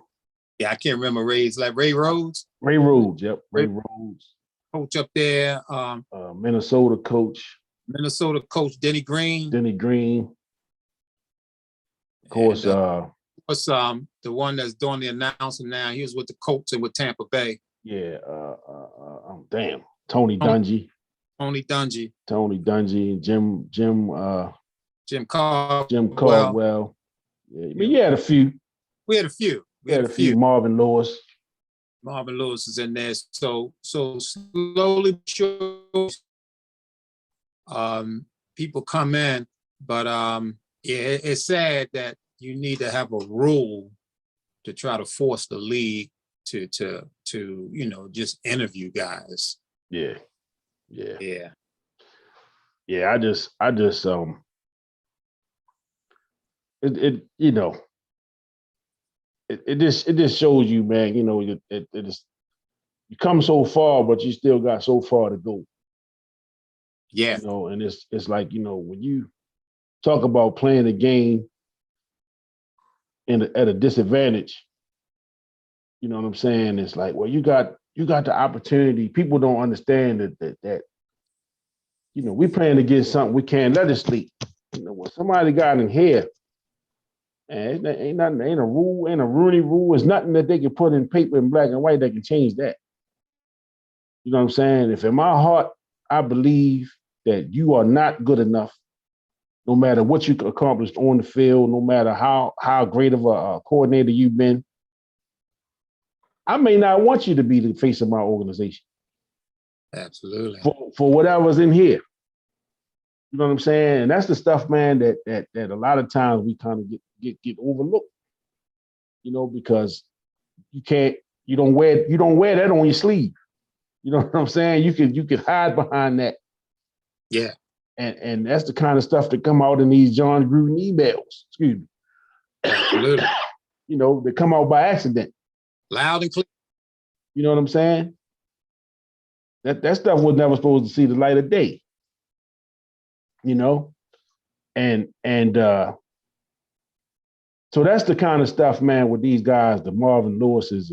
yeah, I can't remember Ray's, like Ray Rhodes. Ray Rhodes. Yep. Ray Rhodes. Coach up there. Minnesota coach. Minnesota coach Denny Green. Denny Green. Of course. What's the one that's doing the announcing now? He was with the Colts and with Tampa Bay. Yeah. Damn. Tony Dungy. Tony Dungy. Jim Caldwell. Caldwell. Yeah, but you had a few. We had a few. We had a few. Marvin Lewis. Marvin Lewis is in there. So slowly, people come in, but yeah, it's sad that you need to have a rule to try to force the league to you know, just interview guys. Yeah. I just it you know, it just shows you, man, you know, it is, you come so far, but you still got so far to go. Yeah. You know, and it's like, you know, when you talk about playing the game at a disadvantage, you know what I'm saying? It's like, well, you got the opportunity. People don't understand that you know, we're playing against something we can't legislate. You know, when somebody got in here, and ain't a rule, ain't a Rooney Rule. It's nothing that they can put in paper in black and white that can change that. You know what I'm saying? If in my heart, I believe that you are not good enough, no matter what you accomplished on the field, no matter how great of a coordinator you've been, I may not want you to be the face of my organization. Absolutely. For whatever's in here. You know what I'm saying? And that's the stuff, man, that a lot of times we kind of get overlooked. You know, because you don't wear that on your sleeve. You know what I'm saying? You could hide behind that. Yeah. And that's the kind of stuff that come out in these John Gruden emails. Excuse me. Absolutely. You know, they come out by accident. Loud and clear. You know what I'm saying? That stuff was never supposed to see the light of day. You know? And so that's the kind of stuff, man, with these guys, the Marvin Lewises,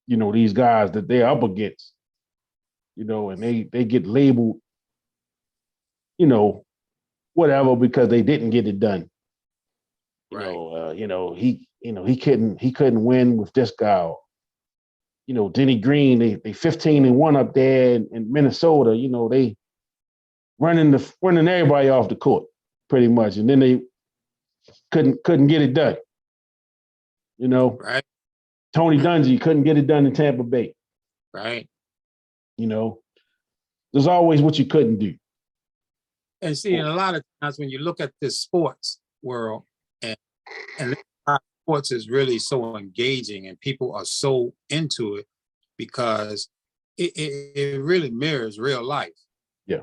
you know, these guys that they're up against. and they get labeled, whatever, because they didn't get it done. Right. He couldn't win with this guy. Denny Green, they 15-1 up there in Minnesota. They running everybody off the court pretty much, and then they couldn't get it done. Right. Tony Dungy couldn't get it done in Tampa Bay. Right. There's always what you couldn't do. And see, and a lot of times when you look at this sports world, and sports is really so engaging, and people are so into it because it really mirrors real life. Yeah.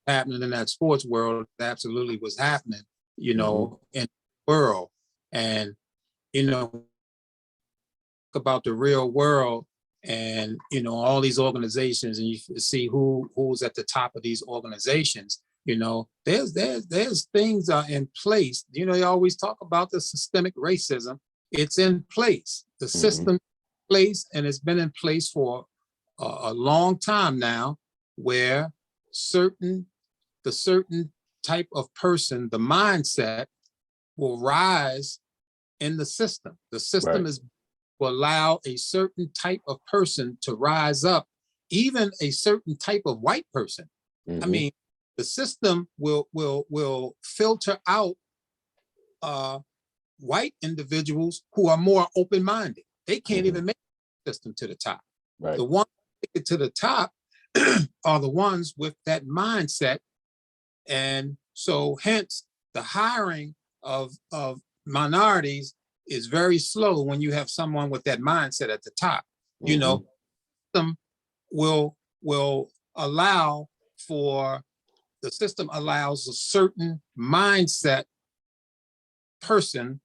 Happening in that sports world absolutely was happening, in the world. And, about the real world and, all these organizations, and you see who's at the top of these organizations. There's things are in place. You always talk about the systemic racism. It's in place. The system in place, and it's been in place for a long time now, where the certain type of person, the mindset will rise in the system. The system will allow a certain type of person to rise up, even a certain type of white person. I mean, the system will filter out white individuals who are more open-minded. They can't even make the system to the top. Right. The ones that make it to the top are the ones with that mindset. And so hence the hiring of minorities is very slow when you have someone with that mindset at the top. System will allow for the system allows a certain mindset person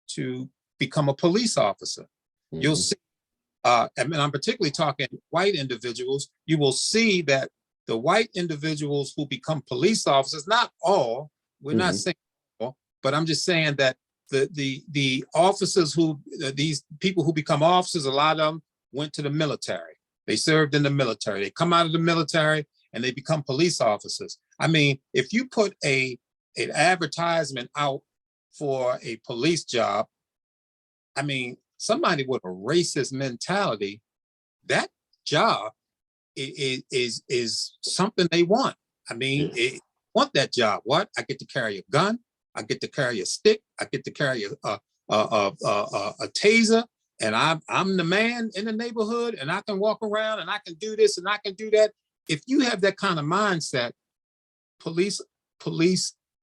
to become a police officer. You'll see, and I'm particularly talking white individuals, you will see that the white individuals who become police officers, not all, we're not saying all, but I'm just saying that the officers these people who become officers, a lot of them went to the military. They served in the military. They come out of the military and they become police officers. I mean, if you put an advertisement out for a police job, I mean, somebody with a racist mentality, that job is something they want. I mean, want that job. What? I get to carry a gun. I get to carry a stick. I get to carry a taser, and I'm the man in the neighborhood, and I can walk around and I can do this and I can do that. If you have that kind of mindset, police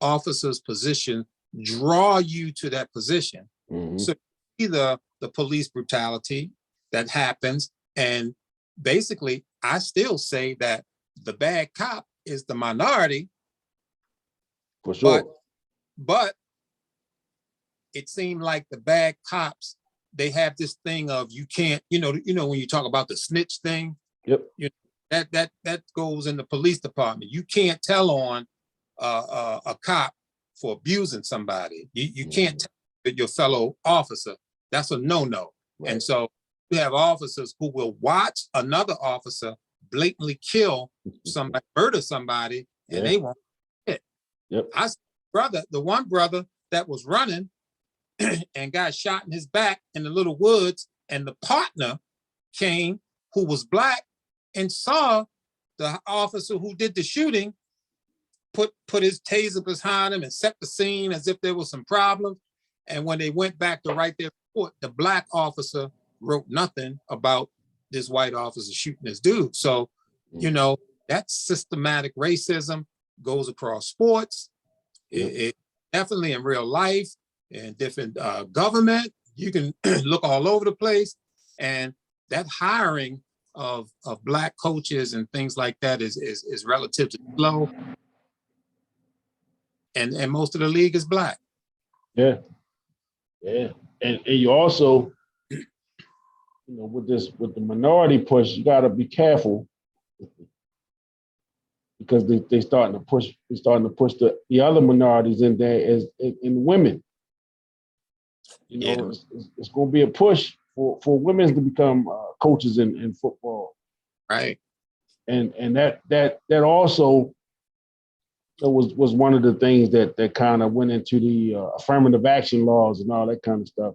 officers' position draw you to that position. So either the police brutality that happens, and basically, I still say that the bad cop is the minority. For sure. But it seemed like the bad cops, they have this thing of you can't, when you talk about the snitch thing. Yep. That goes in the police department. You can't tell on a cop for abusing somebody. You can't tell your fellow officer. That's a no-no. Right. And so you have officers who will watch another officer blatantly kill somebody, murder somebody, and they won't hit. Yep. The one brother that was running and got shot in his back in the little woods, and the partner came, who was black, and saw the officer who did the shooting put his taser behind him and set the scene as if there was some problem. And when they went back to write their report, the black officer wrote nothing about this white officer shooting this dude. So, that systematic racism goes across sports. It definitely in real life and different government. You can look all over the place, and that hiring of black coaches and things like that is relatively slow. And most of the league is black. Yeah. And you also, with the minority push, you got to be careful because they starting to push the other minorities in there as in women. It's going to be a push for women to become coaches in football. Right. and that also was one of the things that kind of went into the affirmative action laws and all that kind of stuff.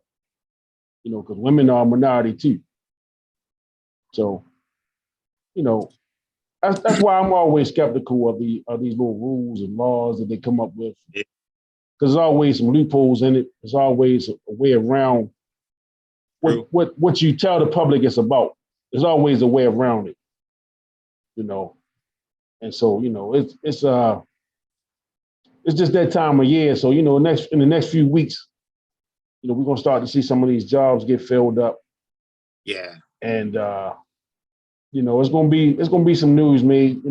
Because women are a minority too. So, that's why I'm always skeptical of these little rules and laws that they come up with. Because there's always some loopholes in it. There's always a way around what you tell the public it's about. There's always a way around it. And so it's just that time of year. So in the next few weeks, we're gonna start to see some of these jobs get filled up. Yeah. And it's gonna be some news made.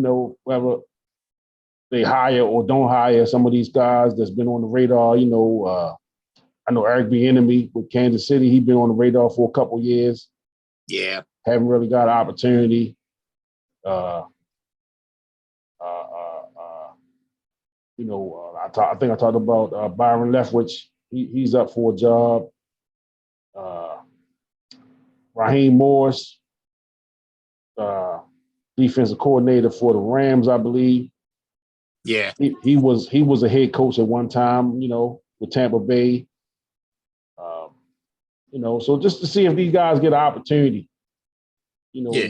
Whether they hire or don't hire some of these guys that's been on the radar. I know Eric Bieniemy with Kansas City. He's been on the radar for a couple years. Yeah. Haven't really got an opportunity. I think I talked about Byron Leftwich. He's up for a job. Raheem Morris, defensive coordinator for the Rams, I believe. Yeah. He was a head coach at one time, with Tampa Bay. So just to see if these guys get an opportunity, to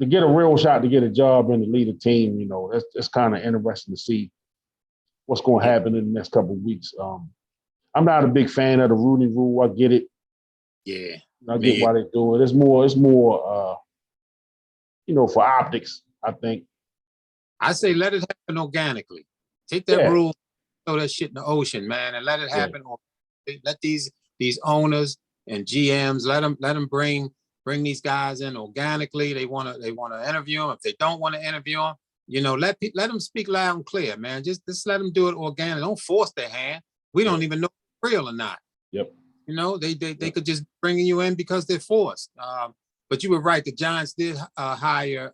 get a real shot to get a job and to lead a team, that's kind of interesting to see what's going to happen in the next couple of weeks. I'm not a big fan of the Rooney Rule. I get it. Yeah. I get why they do it. It's more for optics, I think. I say let it happen organically. Take that rule, throw that shit in the ocean, man, and let it happen. Let these owners and GMs let them bring these guys in organically. They want to interview them. If they don't want to interview them, let them speak loud and clear, man. Just let them do it organically. Don't force their hand. We don't even know if it's real or not. Yep. They could just bring you in because they're forced. But you were right. The Giants did hire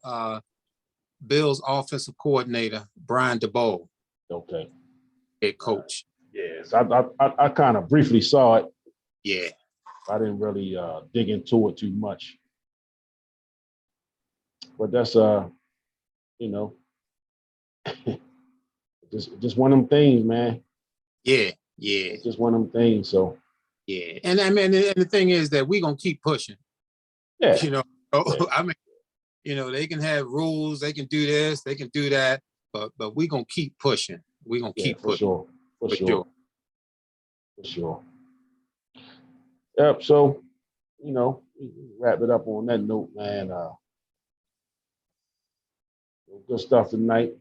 Bills offensive coordinator Brian DeBoer. Okay. Head coach. Yes, I kind of briefly saw it. Yeah. I didn't really dig into it too much. But that's just one of them things, man. Yeah. It's just one of them things. So yeah, and I mean, and the thing is that we're gonna keep pushing. Yeah. I mean, they can have rules, they can do this, they can do that, but we're gonna keep pushing. We're gonna keep pushing. For sure. Yep. So, we wrap it up on that note, man. Good stuff tonight.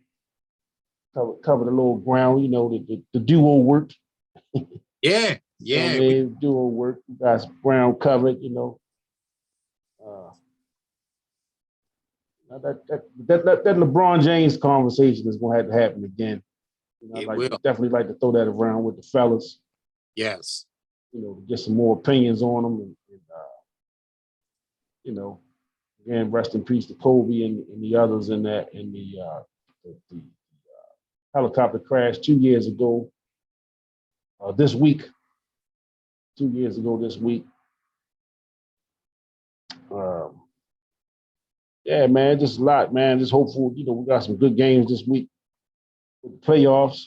Covered a little ground. The duo worked. Yeah. Duo work. You guys ground covered. That LeBron James conversation is going to have to happen again. Definitely like to throw that around with the fellas. Yes. To get some more opinions on them, and again, rest in peace to Kobe and the others in the helicopter crash 2 years ago. This week, 2 years ago this week. Yeah, man, just a lot, man. Just hopeful, we got some good games this week with the playoffs.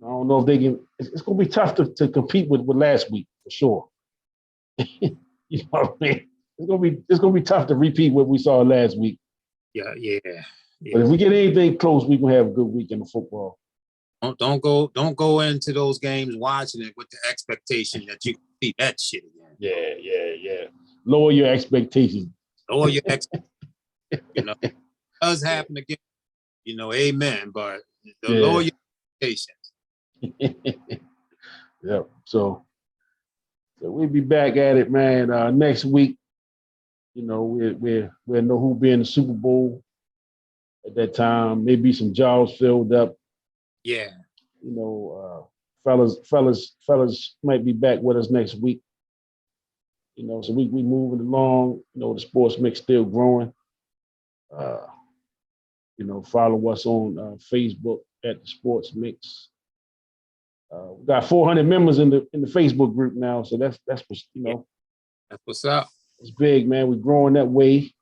I don't know if they can. It's going to be tough to compete with last week for sure. You know what I mean? It's going to be tough to repeat what we saw last week. Yeah. But if we get anything close, we can have a good weekend of football. Don't go into those games watching it with the expectation that you can see that shit again. Yeah. Lower your expectations. Lower your expectations. It does happen again. Amen. But lower your expectations. Yep. So we'll be back at it, man. Next week, we'll know who'll be in the Super Bowl at that time. Maybe some jobs filled up. Yeah. Fellas might be back with us next week. So we moving along. The sports mix still growing. Follow us on Facebook at the Sports Mix. We got 400 members in the Facebook group now, so that's That's what's up. It's big, man. We're growing that way.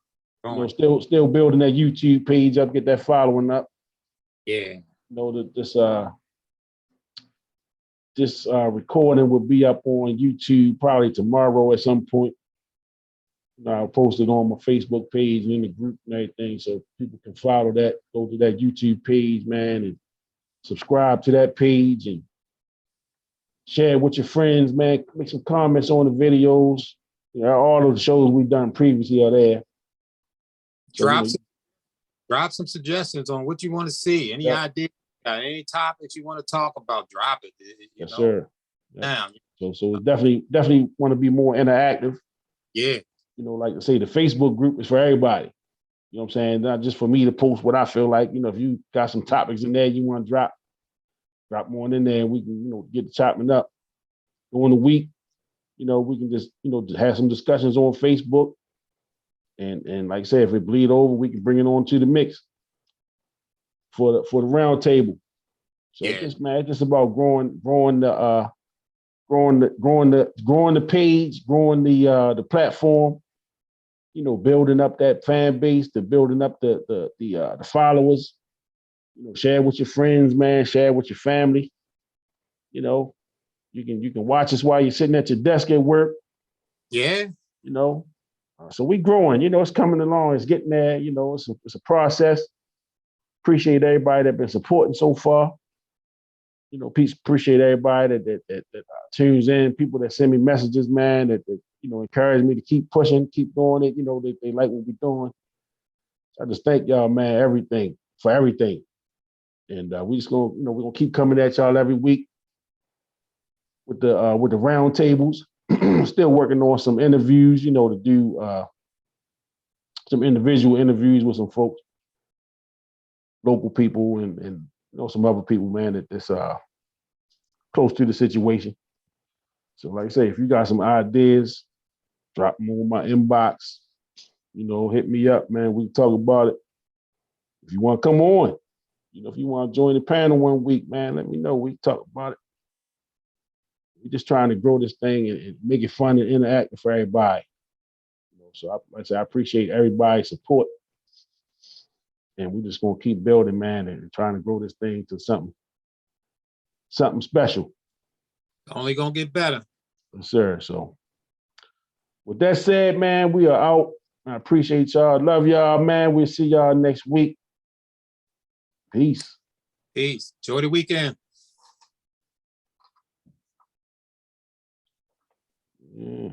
You know, still building that YouTube page up, get that following up. Yeah. You know, that this recording will be up on YouTube probably tomorrow at some point. You know, I'll post it on my Facebook page and in the group and everything, so people can follow that. Go to that YouTube page, man, and subscribe to that page and share it with your friends, man. Make some comments on the videos. You know, all of the shows we've done previously are there. So, drop some suggestions on what you want to see. Any ideas, any topics you want to talk about, drop it. Yes, sir. Down. So definitely want to be more interactive. Yeah. You know, like I say, the Facebook group is for everybody. You know what I'm saying? Not just for me to post what I feel like. You know, if you got some topics in there you want to drop more in there and we can, you know, get the chopping up during the week. You know, we can just, you know, have some discussions on Facebook. And like I said, if it bleed over, we can bring it on to the mix for the round table. So it's just about growing the page, growing the platform, you know, building up that fan base, building up the followers, you know, share with your friends, man, share with your family. You know, you can watch us while you're sitting at your desk at work. Yeah. You know, so we growing, you know, it's coming along, it's getting there, you know, it's a process. Appreciate everybody that's been supporting so far. You know, appreciate everybody that tunes in, people that send me messages, man, that you know, encourage me to keep pushing, keep doing it. You know, they like what we're doing. So I just thank y'all, man, for everything. And we just gonna, you know, we're gonna keep coming at y'all every week with the round tables. Still working on some interviews, you know, to do some individual interviews with some folks, local people, and you know, some other people, man, that's close to the situation. So, like I say, if you got some ideas, drop them on my inbox. You know, hit me up, man. We can talk about it. If you want to come on, you know, if you want to join the panel one week, man, let me know. We can talk about it. We're just trying to grow this thing and make it fun and interactive for everybody. You know, so like I say, I appreciate everybody's support. And we're just gonna keep building, man, and trying to grow this thing to something special. Only gonna get better. Yes, sir. So with that said, man, we are out. I appreciate y'all. Love y'all, man. We'll see y'all next week. Peace. Peace. Enjoy the weekend. Yeah.